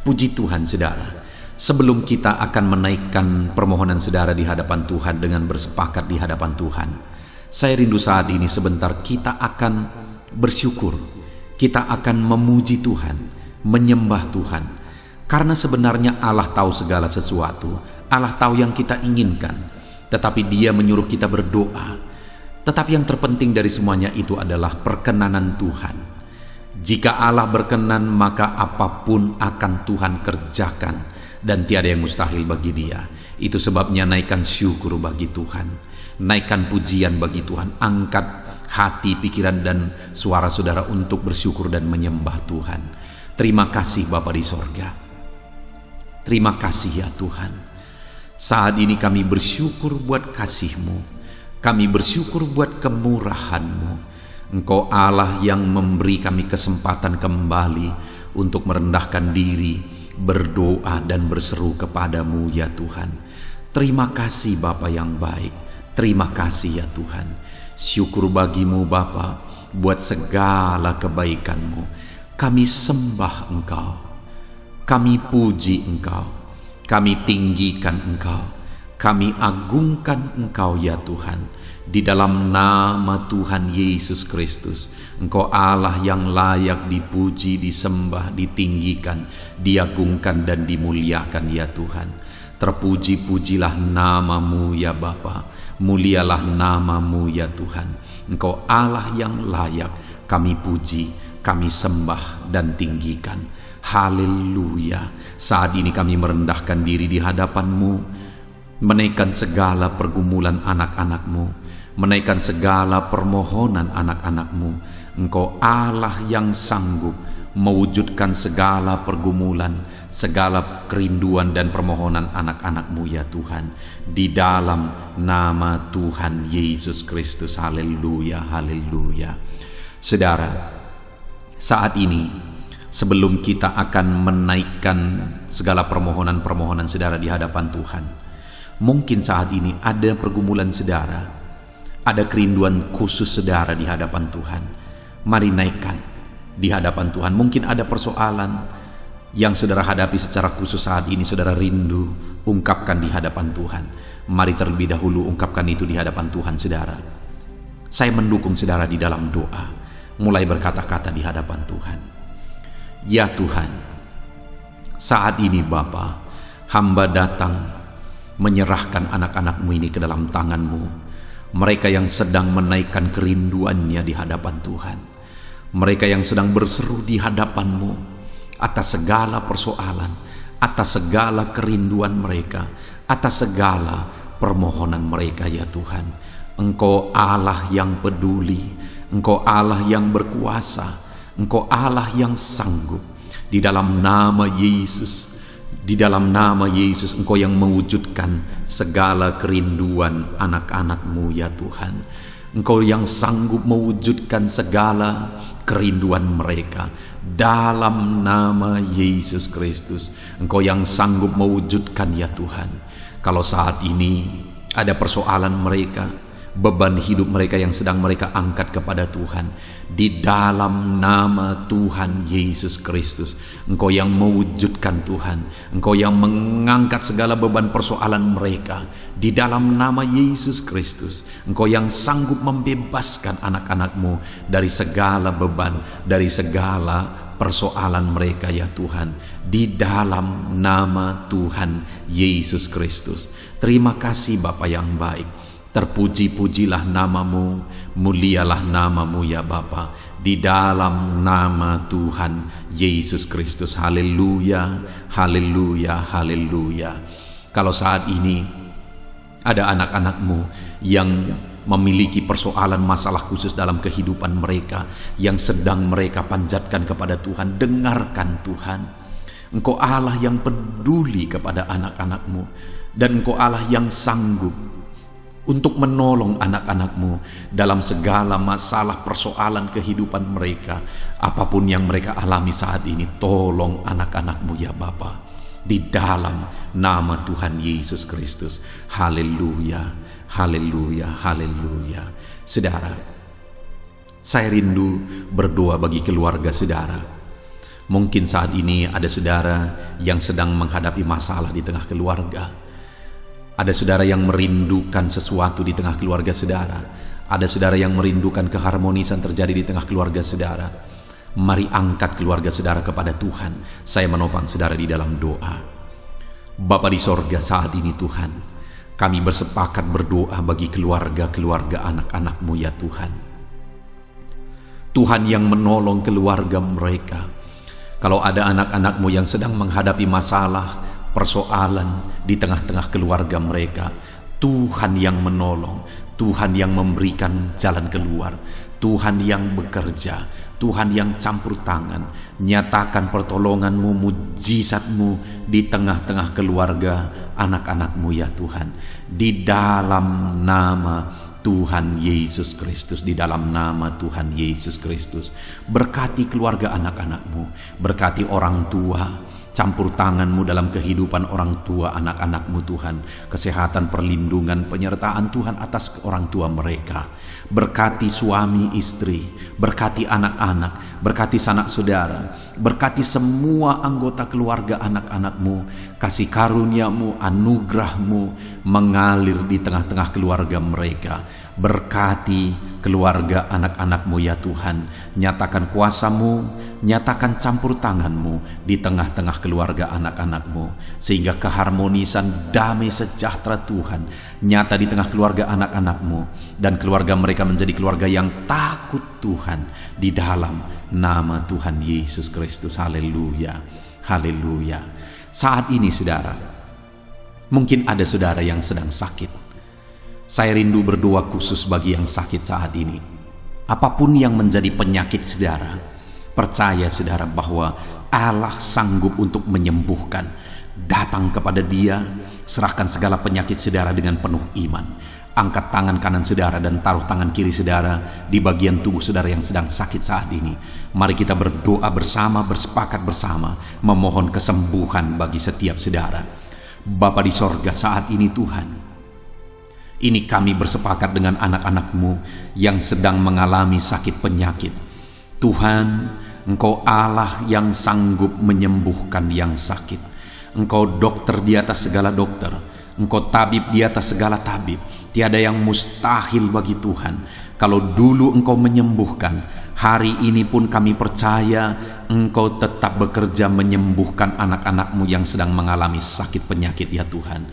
Puji Tuhan saudara, Sebelum kita akan menaikkan permohonan saudara di hadapan Tuhan dengan bersepakat di hadapan Tuhan, saya rindu saat ini sebentar kita akan bersyukur, kita akan memuji Tuhan, menyembah Tuhan. Karena sebenarnya Allah tahu segala sesuatu, Allah tahu yang kita inginkan, tetapi Dia menyuruh kita berdoa. Tetapi yang terpenting dari semuanya itu adalah perkenanan Tuhan. Jika Allah berkenan, maka apapun akan Tuhan kerjakan, dan tiada yang mustahil bagi Dia. Itu sebabnya naikkan syukur bagi Tuhan, naikkan pujian bagi Tuhan, angkat hati, pikiran, dan suara saudara untuk bersyukur dan menyembah Tuhan. Terima kasih Bapa di sorga. Terima kasih ya Tuhan. Saat ini kami bersyukur buat kasih-Mu, kami bersyukur buat kemurahan-Mu. Engkau Allah yang memberi kami kesempatan kembali untuk merendahkan diri, berdoa dan berseru kepadamu ya Tuhan. Terima kasih Bapa yang baik, terima kasih ya Tuhan. Syukur bagimu Bapa buat segala kebaikan-Mu. Kami sembah Engkau, kami puji Engkau, kami tinggikan Engkau, kami agungkan Engkau ya Tuhan. Di dalam nama Tuhan Yesus Kristus, Engkau Allah yang layak dipuji, disembah, ditinggikan, diagungkan dan dimuliakan ya Tuhan. Terpuji-pujilah nama-Mu ya Bapa, mulialah nama-Mu ya Tuhan. Engkau Allah yang layak kami puji, kami sembah dan tinggikan. Haleluya. Saat ini kami merendahkan diri di hadapan-Mu, menaikkan segala pergumulan anak-anak-Mu, menaikkan segala permohonan anak-anak-Mu. Engkau Allah yang sanggup mewujudkan segala pergumulan, segala kerinduan dan permohonan anak-anak-Mu ya Tuhan. Di dalam nama Tuhan Yesus Kristus. Haleluya, haleluya. Saudara, saat ini sebelum kita akan menaikkan segala permohonan-permohonan saudara di hadapan Tuhan, mungkin saat ini ada pergumulan saudara, ada kerinduan khusus saudara di hadapan Tuhan. Mari naikkan di hadapan Tuhan. Mungkin ada persoalan yang saudara hadapi secara khusus saat ini, saudara rindu, ungkapkan di hadapan Tuhan. Mari terlebih dahulu ungkapkan itu di hadapan Tuhan saudara. Saya mendukung saudara di dalam doa, mulai berkata-kata di hadapan Tuhan. Ya Tuhan, saat ini Bapa, hamba datang menyerahkan anak-anak-Mu ini ke dalam tangan-Mu. Mereka yang sedang menaikkan kerinduannya di hadapan Tuhan, mereka yang sedang berseru di hadapan-Mu atas segala persoalan, atas segala kerinduan mereka, atas segala permohonan mereka ya Tuhan. Engkau Allah yang peduli, Engkau Allah yang berkuasa, Engkau Allah yang sanggup. Di dalam nama Yesus, di dalam nama Yesus, Engkau yang mewujudkan segala kerinduan anak-anak-Mu ya Tuhan. Engkau yang sanggup mewujudkan segala kerinduan mereka. Dalam nama Yesus Kristus, Engkau yang sanggup mewujudkan ya Tuhan. Kalau saat ini ada persoalan mereka, beban hidup mereka yang sedang mereka angkat kepada Tuhan, di dalam nama Tuhan Yesus Kristus, Engkau yang mewujudkan Tuhan, Engkau yang mengangkat segala beban persoalan mereka, di dalam nama Yesus Kristus, Engkau yang sanggup membebaskan anak-anak-Mu dari segala beban, dari segala persoalan mereka ya Tuhan, di dalam nama Tuhan Yesus Kristus. Terima kasih Bapa yang baik. Terpuji-pujilah nama-Mu, mulialah nama-Mu ya Bapa, di dalam nama Tuhan Yesus Kristus. Haleluya, haleluya, haleluya. Kalau saat ini ada anak-anak-Mu yang memiliki persoalan masalah khusus dalam kehidupan mereka, yang sedang mereka panjatkan kepada Tuhan, dengarkan Tuhan. Engkau Allah yang peduli kepada anak-anak-Mu, dan Engkau Allah yang sanggup untuk menolong anak-anak-Mu dalam segala masalah persoalan kehidupan mereka. Apapun yang mereka alami saat ini, tolong anak-anak-Mu ya Bapa, di dalam nama Tuhan Yesus Kristus. Haleluya, haleluya, haleluya. Saudara, saya rindu berdoa bagi keluarga saudara. Mungkin saat ini ada saudara yang sedang menghadapi masalah di tengah keluarga. Ada saudara yang merindukan sesuatu di tengah keluarga saudara. Ada saudara yang merindukan keharmonisan terjadi di tengah keluarga saudara. Mari angkat keluarga saudara kepada Tuhan. Saya menopang saudara di dalam doa. Bapa di sorga, saat ini Tuhan, kami bersepakat berdoa bagi keluarga-keluarga anak-anak-Mu ya Tuhan. Tuhan yang menolong keluarga mereka. Kalau ada anak-anak-Mu yang sedang menghadapi masalah, persoalan di tengah-tengah keluarga mereka, Tuhan yang menolong, Tuhan yang memberikan jalan keluar, Tuhan yang bekerja, Tuhan yang campur tangan. Nyatakan pertolongan-Mu, mujizat-Mu di tengah-tengah keluarga anak-anak-Mu ya Tuhan. Di dalam nama Tuhan Yesus Kristus, di dalam nama Tuhan Yesus Kristus. Berkati keluarga anak-anak-Mu, berkati orang tua, campur tangan-Mu dalam kehidupan orang tua anak-anak-Mu Tuhan. Kesehatan, perlindungan, penyertaan Tuhan atas orang tua mereka. Berkati suami istri, berkati anak-anak, berkati sanak saudara, berkati semua anggota keluarga anak-anak-Mu. Kasih karunia-Mu, anugerah-Mu mengalir di tengah-tengah keluarga mereka. Berkati keluarga anak-anak-Mu ya Tuhan. Nyatakan kuasa-Mu, nyatakan campur tangan-Mu di tengah-tengah keluarga anak-anak-Mu, sehingga keharmonisan, damai sejahtera Tuhan nyata di tengah keluarga anak-anak-Mu, dan keluarga mereka menjadi keluarga yang takut Tuhan di dalam nama Tuhan Yesus Kristus. Haleluya, haleluya. Saat ini saudara, mungkin ada saudara yang sedang sakit. Saya rindu berdoa khusus bagi yang sakit saat ini. Apapun yang menjadi penyakit saudara, percaya saudara bahwa Allah sanggup untuk menyembuhkan. Datang kepada Dia, serahkan segala penyakit saudara dengan penuh iman. Angkat tangan kanan saudara dan taruh tangan kiri saudara di bagian tubuh saudara yang sedang sakit saat ini. Mari kita berdoa bersama, bersepakat bersama, memohon kesembuhan bagi setiap saudara. Bapa di sorga, saat ini Tuhan, ini kami bersepakat dengan anak-anak-Mu yang sedang mengalami sakit penyakit. Tuhan, Engkau Allah yang sanggup menyembuhkan yang sakit. Engkau dokter di atas segala dokter. Engkau tabib di atas segala tabib. Tiada yang mustahil bagi Tuhan. Kalau dulu Engkau menyembuhkan, hari ini pun kami percaya Engkau tetap bekerja menyembuhkan anak-anak-Mu yang sedang mengalami sakit penyakit ya Tuhan.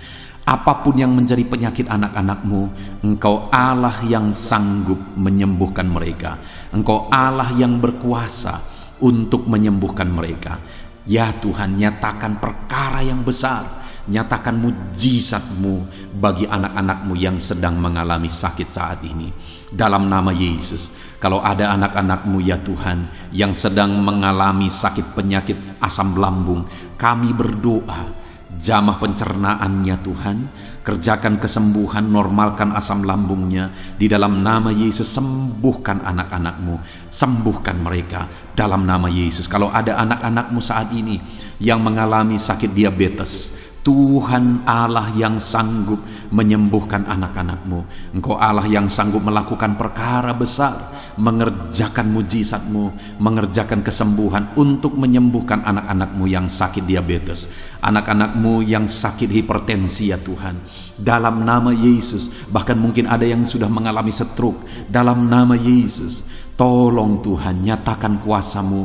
Apapun yang menjadi penyakit anak-anak-Mu, Engkau Allah yang sanggup menyembuhkan mereka. Engkau Allah yang berkuasa untuk menyembuhkan mereka. Ya Tuhan, nyatakan perkara yang besar, nyatakan mujizat-Mu bagi anak-anak-Mu yang sedang mengalami sakit saat ini. Dalam nama Yesus, kalau ada anak-anak-Mu ya Tuhan yang sedang mengalami sakit penyakit asam lambung, kami berdoa, jamah pencernaannya Tuhan, kerjakan kesembuhan, normalkan asam lambungnya. Di dalam nama Yesus, sembuhkan anak-anak-Mu, sembuhkan mereka dalam nama Yesus. Kalau ada anak-anak-Mu saat ini yang mengalami sakit diabetes, Tuhan Allah yang sanggup menyembuhkan anak-anak-Mu. Engkau Allah yang sanggup melakukan perkara besar, mengerjakan mujizat-Mu, mengerjakan kesembuhan untuk menyembuhkan anak-anak-Mu yang sakit diabetes, anak-anak-Mu yang sakit hipertensi ya Tuhan. Dalam nama Yesus, bahkan mungkin ada yang sudah mengalami stroke. Dalam nama Yesus, tolong Tuhan, nyatakan kuasa-Mu,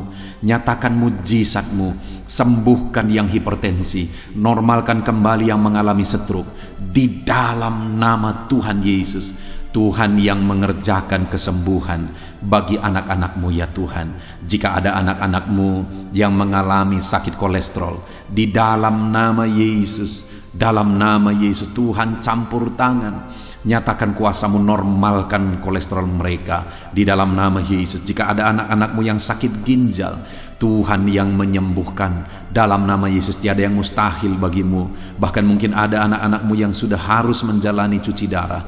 nyatakan mujizat-Mu, sembuhkan yang hipertensi, normalkan kembali yang mengalami stroke. Di dalam nama Tuhan Yesus, Tuhan yang mengerjakan kesembuhan bagi anak-anak-Mu ya Tuhan. Jika ada anak-anak-Mu yang mengalami sakit kolesterol, di dalam nama Yesus, dalam nama Yesus, Tuhan campur tangan, nyatakan kuasa-Mu, normalkan kolesterol mereka di dalam nama Yesus. Jika ada anak-anak-Mu yang sakit ginjal, Tuhan yang menyembuhkan dalam nama Yesus. Tiada yang mustahil bagi-Mu. Bahkan mungkin ada anak-anak-Mu yang sudah harus menjalani cuci darah.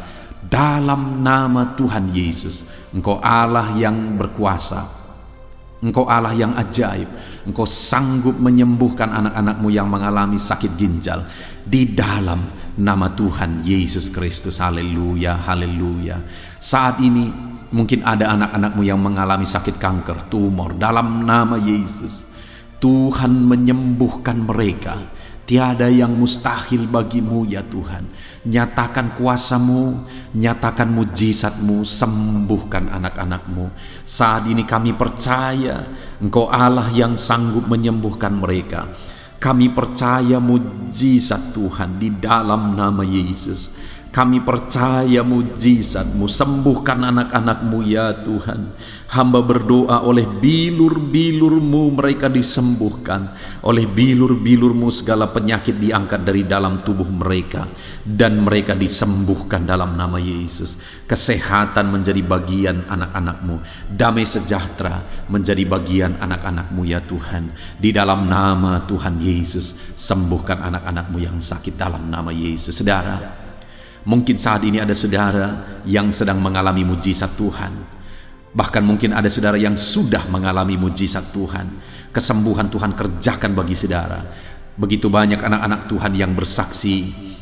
Dalam nama Tuhan Yesus, Engkau Allah yang berkuasa, Engkau Allah yang ajaib. Engkau sanggup menyembuhkan anak-anak-Mu yang mengalami sakit ginjal di dalam nama Tuhan Yesus Kristus. Haleluya, haleluya. Saat ini mungkin ada anak-anak-Mu yang mengalami sakit kanker, tumor. Dalam nama Yesus, Tuhan menyembuhkan mereka. Tiada yang mustahil bagimu ya Tuhan. Nyatakan kuasa-Mu, nyatakan mujizat-Mu, sembuhkan anak-anak-Mu. Saat ini kami percaya Engkau Allah yang sanggup menyembuhkan mereka. Kami percaya mujizat Tuhan di dalam nama Yesus. Kami percaya mujizat-Mu, sembuhkan anak-anak-Mu ya Tuhan. Hamba berdoa oleh bilur-bilur-Mu mereka disembuhkan. Oleh bilur-bilur-Mu segala penyakit diangkat dari dalam tubuh mereka. Dan mereka disembuhkan dalam nama Yesus. Kesehatan menjadi bagian anak-anak-Mu. Damai sejahtera menjadi bagian anak-anak-Mu ya Tuhan. Di dalam nama Tuhan Yesus, sembuhkan anak-anak-Mu yang sakit dalam nama Yesus. Saudara, mungkin saat ini ada saudara yang sedang mengalami mujizat Tuhan. Bahkan mungkin ada saudara yang sudah mengalami mujizat Tuhan. Kesembuhan Tuhan kerjakan bagi saudara. Begitu banyak anak-anak Tuhan yang bersaksi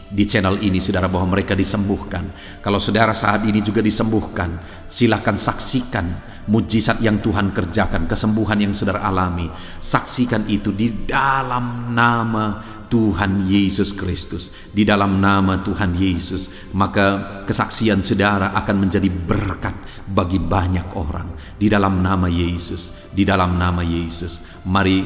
di channel ini, saudara, bahwa mereka disembuhkan. Kalau saudara saat ini juga disembuhkan, silakan saksikan mujizat yang Tuhan kerjakan, kesembuhan yang saudara alami. Saksikan itu di dalam nama Tuhan Yesus Kristus. Di dalam nama Tuhan Yesus, maka kesaksian saudara akan menjadi berkat bagi banyak orang. Di dalam nama Yesus, di dalam nama Yesus. Mari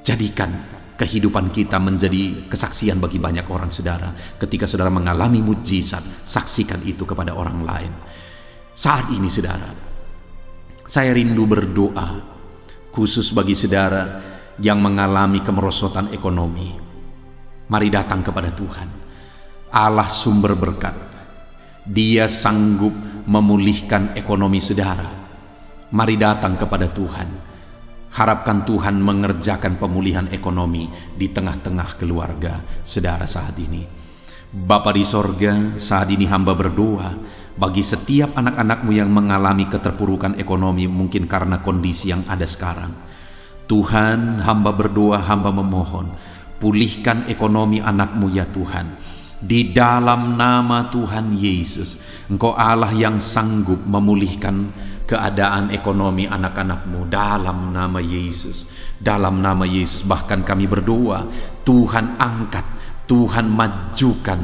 jadikan kehidupan kita menjadi kesaksian bagi banyak orang, saudara. Ketika saudara mengalami mujizat, saksikan itu kepada orang lain. Saat ini, saudara, saya rindu berdoa khusus bagi saudara yang mengalami kemerosotan ekonomi. Mari datang kepada Tuhan, Allah sumber berkat. Dia sanggup memulihkan ekonomi saudara. Mari datang kepada Tuhan. Harapkan Tuhan mengerjakan pemulihan ekonomi di tengah-tengah keluarga saudara saat ini. Bapa di sorga, saat ini hamba berdoa bagi setiap anak-anak-Mu yang mengalami keterpurukan ekonomi, mungkin karena kondisi yang ada sekarang. Tuhan, hamba berdoa, hamba memohon, pulihkan ekonomi anak-Mu ya Tuhan. Di dalam nama Tuhan Yesus, Engkau Allah yang sanggup memulihkan keadaan ekonomi anak-anak-Mu dalam nama Yesus. Dalam nama Yesus, bahkan kami berdoa, Tuhan angkat, Tuhan majukan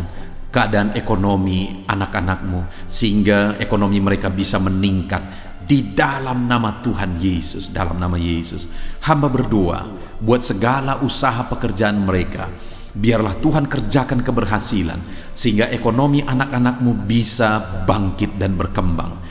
keadaan ekonomi anak-anak-Mu, sehingga ekonomi mereka bisa meningkat. Di dalam nama Tuhan Yesus, dalam nama Yesus, hamba berdoa buat segala usaha pekerjaan mereka. Biarlah Tuhan kerjakan keberhasilan, sehingga ekonomi anak-anak-Mu bisa bangkit dan berkembang.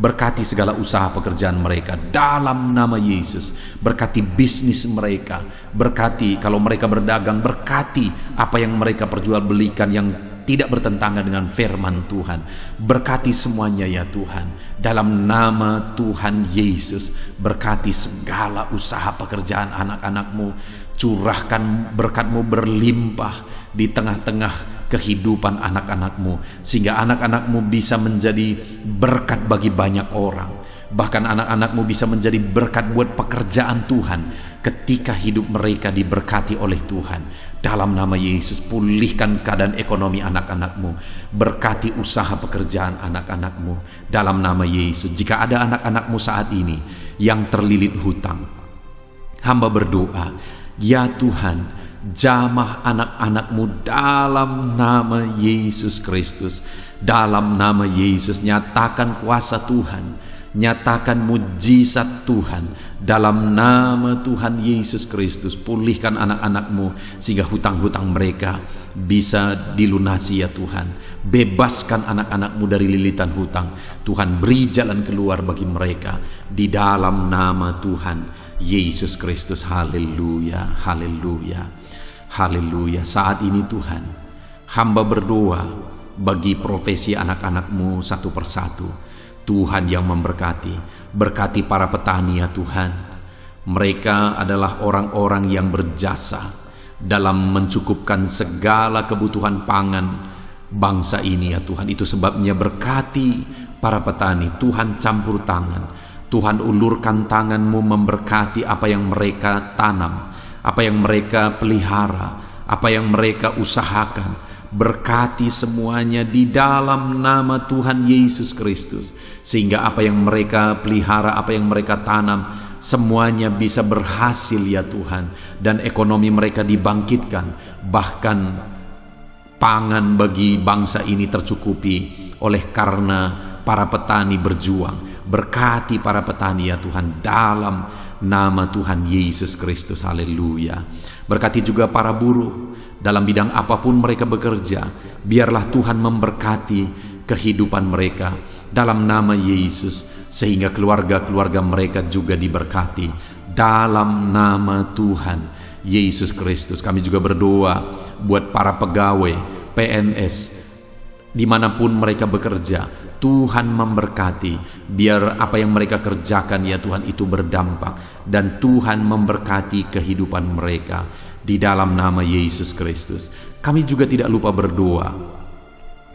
Berkati segala usaha pekerjaan mereka dalam nama Yesus. Berkati bisnis mereka. Berkati kalau mereka berdagang, berkati apa yang mereka perjualbelikan yang tidak bertentangan dengan firman Tuhan. Berkati semuanya ya Tuhan. Dalam nama Tuhan Yesus, berkati segala usaha pekerjaan anak-anak-Mu. Curahkan berkat-Mu berlimpah di tengah-tengah kehidupan anak-anak-Mu, sehingga anak-anak-Mu bisa menjadi berkat bagi banyak orang. Bahkan anak-anak-Mu bisa menjadi berkat buat pekerjaan Tuhan ketika hidup mereka diberkati oleh Tuhan. Dalam nama Yesus, pulihkan keadaan ekonomi anak-anak-Mu. Berkati usaha pekerjaan anak-anak-Mu. Dalam nama Yesus, jika ada anak-anak-Mu saat ini yang terlilit hutang, hamba berdoa, ya Tuhan, jamah anak-anak-Mu dalam nama Yesus Kristus. Dalam nama Yesus, nyatakan kuasa Tuhan, nyatakan mujizat Tuhan. Dalam nama Tuhan Yesus Kristus, pulihkan anak-anak-Mu sehingga hutang-hutang mereka bisa dilunasi ya Tuhan. Bebaskan anak-anak-Mu dari lilitan hutang. Tuhan, beri jalan keluar bagi mereka di dalam nama Tuhan Yesus Kristus. Haleluya, haleluya, haleluya. Saat ini Tuhan, hamba berdoa bagi profesi anak-anak-Mu satu persatu. Tuhan yang memberkati. Berkati para petani ya Tuhan. Mereka adalah orang-orang yang berjasa dalam mencukupkan segala kebutuhan pangan bangsa ini ya Tuhan. Itu sebabnya berkati para petani. Tuhan campur tangan. Tuhan ulurkan tangan-Mu memberkati apa yang mereka tanam, apa yang mereka pelihara, apa yang mereka usahakan. Berkati semuanya di dalam nama Tuhan Yesus Kristus, sehingga apa yang mereka pelihara, apa yang mereka tanam, semuanya bisa berhasil ya Tuhan, dan ekonomi mereka dibangkitkan, bahkan pangan bagi bangsa ini tercukupi oleh karena para petani berjuang. Berkati para petani ya Tuhan dalam nama Tuhan Yesus Kristus. Haleluya. Berkati juga para buruh dalam bidang apapun mereka bekerja. Biarlah Tuhan memberkati kehidupan mereka dalam nama Yesus, sehingga keluarga-keluarga mereka juga diberkati dalam nama Tuhan Yesus Kristus. Kami juga berdoa buat para pegawai PNS dimanapun mereka bekerja. Tuhan memberkati, biar apa yang mereka kerjakan ya Tuhan itu berdampak, dan Tuhan memberkati kehidupan mereka di dalam nama Yesus Kristus. Kami juga tidak lupa berdoa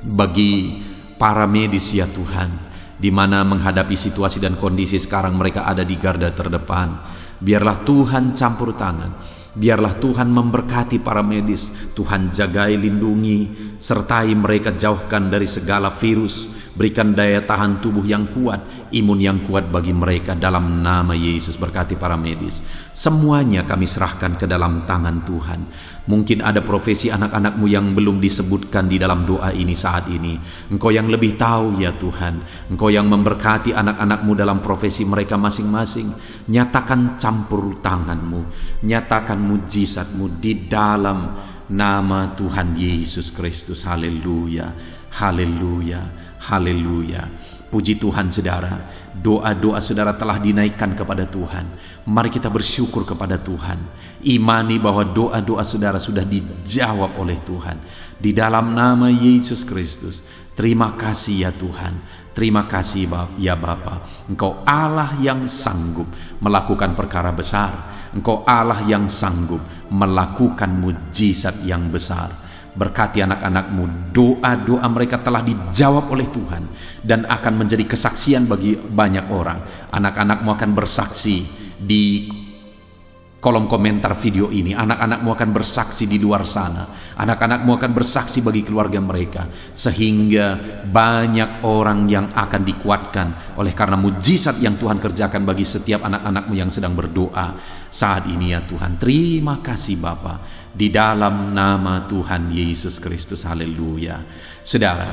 bagi para medis ya Tuhan, di mana menghadapi situasi dan kondisi sekarang mereka ada di garda terdepan. Biarlah Tuhan campur tangan, biarlah Tuhan memberkati para medis. Tuhan jagai, lindungi, sertai mereka, jauhkan dari segala virus. Berikan daya tahan tubuh yang kuat, imun yang kuat bagi mereka dalam nama Yesus. Berkati para medis. Semuanya kami serahkan ke dalam tangan Tuhan. Mungkin ada profesi anak-anakmu yang belum disebutkan di dalam doa ini saat ini. Engkau yang lebih tahu ya Tuhan. Engkau yang memberkati anak-anakmu dalam profesi mereka masing-masing. Nyatakan campur tanganmu, nyatakan mujizatmu di dalam nama Tuhan Yesus Kristus. Haleluya, haleluya, haleluya. Puji Tuhan saudara, doa-doa saudara telah dinaikkan kepada Tuhan. Mari kita bersyukur kepada Tuhan. Imani bahwa doa-doa saudara sudah dijawab oleh Tuhan di dalam nama Yesus Kristus. Terima kasih ya Tuhan. Terima kasih ya Bapa. Engkau Allah yang sanggup melakukan perkara besar. Engkau Allah yang sanggup melakukan mujizat yang besar. Berkati anak-anakmu, doa-doa mereka telah dijawab oleh Tuhan dan akan menjadi kesaksian bagi banyak orang. Anak-anakmu akan bersaksi di kolom komentar video ini. Anak-anakmu akan bersaksi di luar sana. Anak-anakmu akan bersaksi bagi keluarga mereka, sehingga banyak orang yang akan dikuatkan oleh karena mujizat yang Tuhan kerjakan bagi setiap anak-anakmu yang sedang berdoa saat ini ya Tuhan. Terima kasih Bapa, di dalam nama Tuhan Yesus Kristus. Haleluya. Saudara,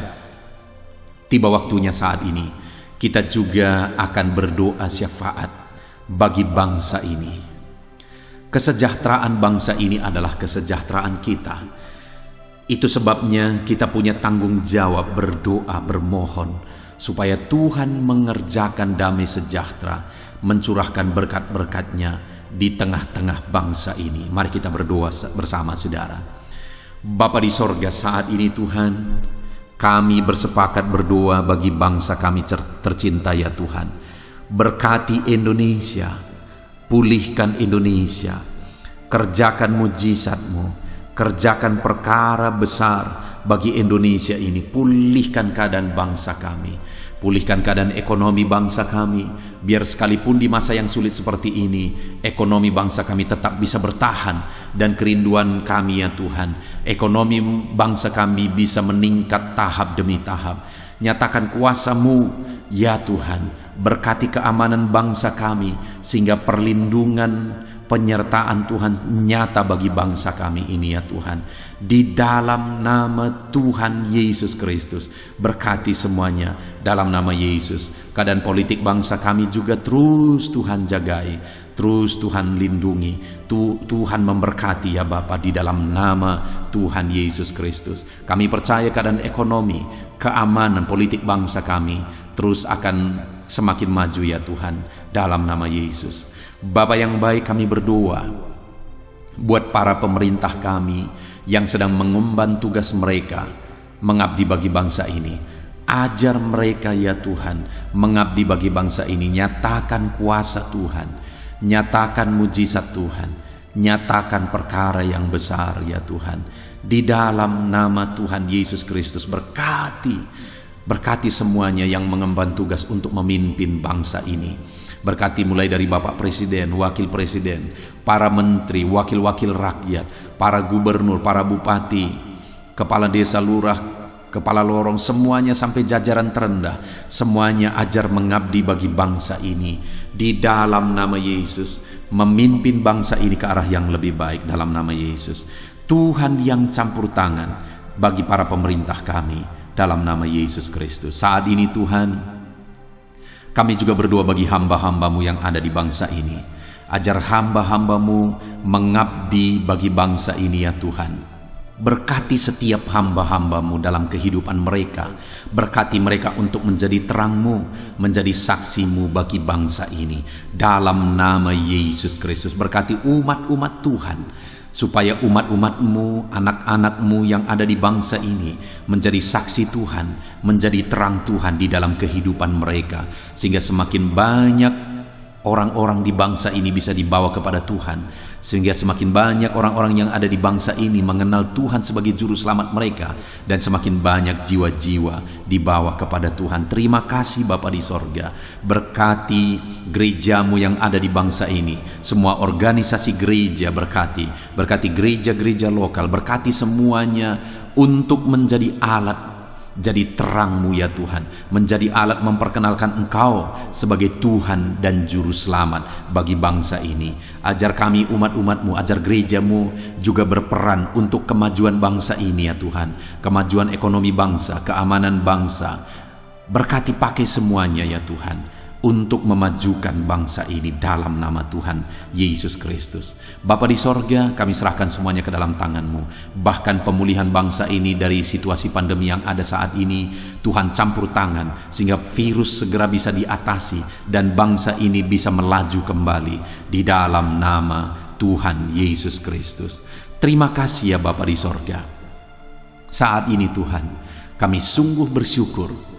tiba waktunya saat ini kita juga akan berdoa syafaat bagi bangsa ini. Kesejahteraan bangsa ini adalah kesejahteraan kita. Itu sebabnya kita punya tanggung jawab berdoa, bermohon supaya Tuhan mengerjakan damai sejahtera, mencurahkan berkat-berkat-Nya di tengah-tengah bangsa ini. Mari kita berdoa bersama saudara. Bapa di sorga, saat ini Tuhan, kami bersepakat berdoa bagi bangsa kami tercinta ya Tuhan. Berkati Indonesia, pulihkan Indonesia, kerjakan mujizat-Mu, kerjakan perkara besar bagi Indonesia ini. Pulihkan keadaan bangsa kami, pulihkan keadaan ekonomi bangsa kami, biar sekalipun di masa yang sulit seperti ini, ekonomi bangsa kami tetap bisa bertahan. Dan kerinduan kami ya Tuhan, ekonomi bangsa kami bisa meningkat tahap demi tahap. Nyatakan kuasa-Mu ya Tuhan. Berkati keamanan bangsa kami, sehingga perlindungan, penyertaan Tuhan nyata bagi bangsa kami ini ya Tuhan. Di dalam nama Tuhan Yesus Kristus, berkati semuanya dalam nama Yesus. Keadaan politik bangsa kami juga terus Tuhan jagai, terus Tuhan lindungi, Tuhan memberkati ya Bapa, di dalam nama Tuhan Yesus Kristus. Kami percaya keadaan ekonomi, keamanan politik bangsa kami terus akan semakin maju ya Tuhan, dalam nama Yesus. Bapa yang baik, kami berdoa buat para pemerintah kami yang sedang mengemban tugas mereka mengabdi bagi bangsa ini. Ajar mereka ya Tuhan mengabdi bagi bangsa ini. Nyatakan kuasa Tuhan, nyatakan mujizat Tuhan, nyatakan perkara yang besar ya Tuhan. Di dalam nama Tuhan Yesus Kristus, berkati semuanya yang mengemban tugas untuk memimpin bangsa ini. Berkati mulai dari Bapak Presiden, Wakil Presiden, para menteri, wakil-wakil rakyat, para gubernur, para bupati, kepala desa, lurah, kepala lorong, semuanya sampai jajaran terendah, semuanya ajar mengabdi bagi bangsa ini di dalam nama Yesus, memimpin bangsa ini ke arah yang lebih baik dalam nama Yesus. Tuhan yang campur tangan bagi para pemerintah kami dalam nama Yesus Kristus. Saat ini Tuhan, kami juga berdoa bagi hamba-hamba-Mu yang ada di bangsa ini. Ajar hamba-hamba-Mu mengabdi bagi bangsa ini ya Tuhan. Berkati setiap hamba-hamba-Mu dalam kehidupan mereka. Berkati mereka untuk menjadi terang-Mu, menjadi saksi-Mu bagi bangsa ini. Dalam nama Yesus Kristus, berkati umat-umat Tuhan, supaya umat-umat-Mu, anak-anak-Mu yang ada di bangsa ini menjadi saksi Tuhan, menjadi terang Tuhan di dalam kehidupan mereka, sehingga semakin banyak orang-orang di bangsa ini bisa dibawa kepada Tuhan, sehingga semakin banyak orang-orang yang ada di bangsa ini mengenal Tuhan sebagai juru selamat mereka, dan semakin banyak jiwa-jiwa dibawa kepada Tuhan. Terima kasih Bapa di sorga. Berkati gereja-Mu yang ada di bangsa ini, semua organisasi gereja berkati gereja-gereja lokal, berkati semuanya untuk menjadi alat, jadi terang-Mu ya Tuhan, menjadi alat memperkenalkan Engkau sebagai Tuhan dan Juru Selamat bagi bangsa ini. Ajar kami umat-umat-Mu, ajar gereja-Mu juga berperan untuk kemajuan bangsa ini ya Tuhan, kemajuan ekonomi bangsa, keamanan bangsa. Berkati pakai semuanya ya Tuhan, untuk memajukan bangsa ini dalam nama Tuhan Yesus Kristus. Bapa di sorga, kami serahkan semuanya ke dalam tangan-Mu. Bahkan pemulihan bangsa ini dari situasi pandemi yang ada saat ini, Tuhan campur tangan sehingga virus segera bisa diatasi dan bangsa ini bisa melaju kembali di dalam nama Tuhan Yesus Kristus. Terima kasih ya Bapa di sorga. Saat ini Tuhan, kami sungguh bersyukur.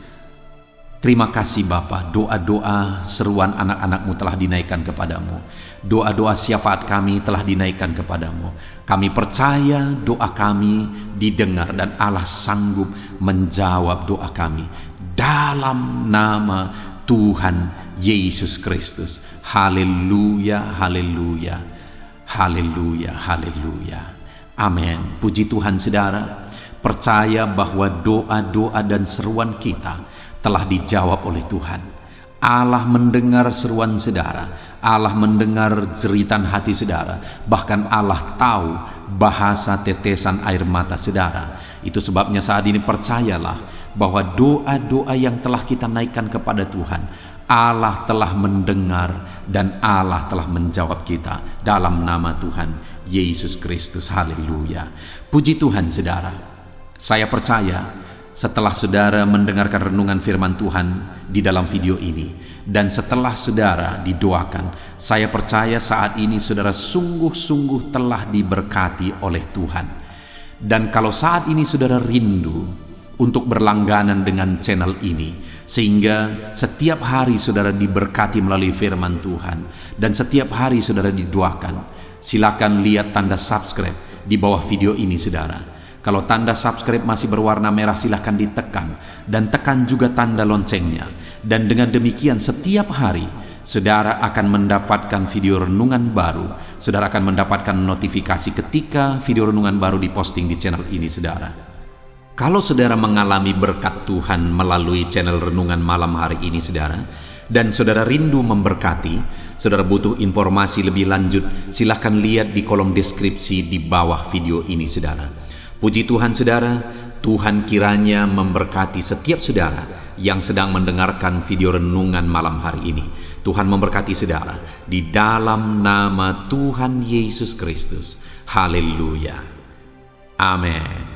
Terima kasih Bapa, doa-doa seruan anak-anak-Mu telah dinaikkan kepadamu. Doa-doa syafaat kami telah dinaikkan kepadamu. Kami percaya doa kami didengar dan Allah sanggup menjawab doa kami. Dalam nama Tuhan Yesus Kristus. Haleluya, haleluya, haleluya, haleluya. Amin. Puji Tuhan saudara. Percaya bahwa doa-doa dan seruan kita telah dijawab oleh Tuhan. Allah mendengar seruan saudara, Allah mendengar jeritan hati saudara, bahkan Allah tahu bahasa tetesan air mata saudara. Itu sebabnya saat ini percayalah bahwa doa-doa yang telah kita naikkan kepada Tuhan, Allah telah mendengar dan Allah telah menjawab kita dalam nama Tuhan Yesus Kristus. Haleluya. Puji Tuhan saudara. Saya percaya setelah saudara mendengarkan renungan firman Tuhan di dalam video ini, dan setelah saudara didoakan, saya percaya saat ini saudara sungguh-sungguh telah diberkati oleh Tuhan. Dan kalau saat ini saudara rindu untuk berlangganan dengan channel ini, sehingga setiap hari saudara diberkati melalui firman Tuhan, dan setiap hari saudara didoakan, silakan lihat tanda subscribe di bawah video ini saudara. Kalau tanda subscribe masih berwarna merah, silahkan ditekan, dan tekan juga tanda loncengnya. Dan dengan demikian setiap hari saudara akan mendapatkan video renungan baru. Saudara akan mendapatkan notifikasi ketika video renungan baru diposting di channel ini saudara. Kalau saudara mengalami berkat Tuhan melalui channel renungan malam hari ini saudara, dan saudara rindu memberkati, saudara butuh informasi lebih lanjut, silahkan lihat di kolom deskripsi di bawah video ini saudara. Puji Tuhan saudara, Tuhan kiranya memberkati setiap saudara yang sedang mendengarkan video renungan malam hari ini. Tuhan memberkati saudara di dalam nama Tuhan Yesus Kristus. Haleluya. Amin.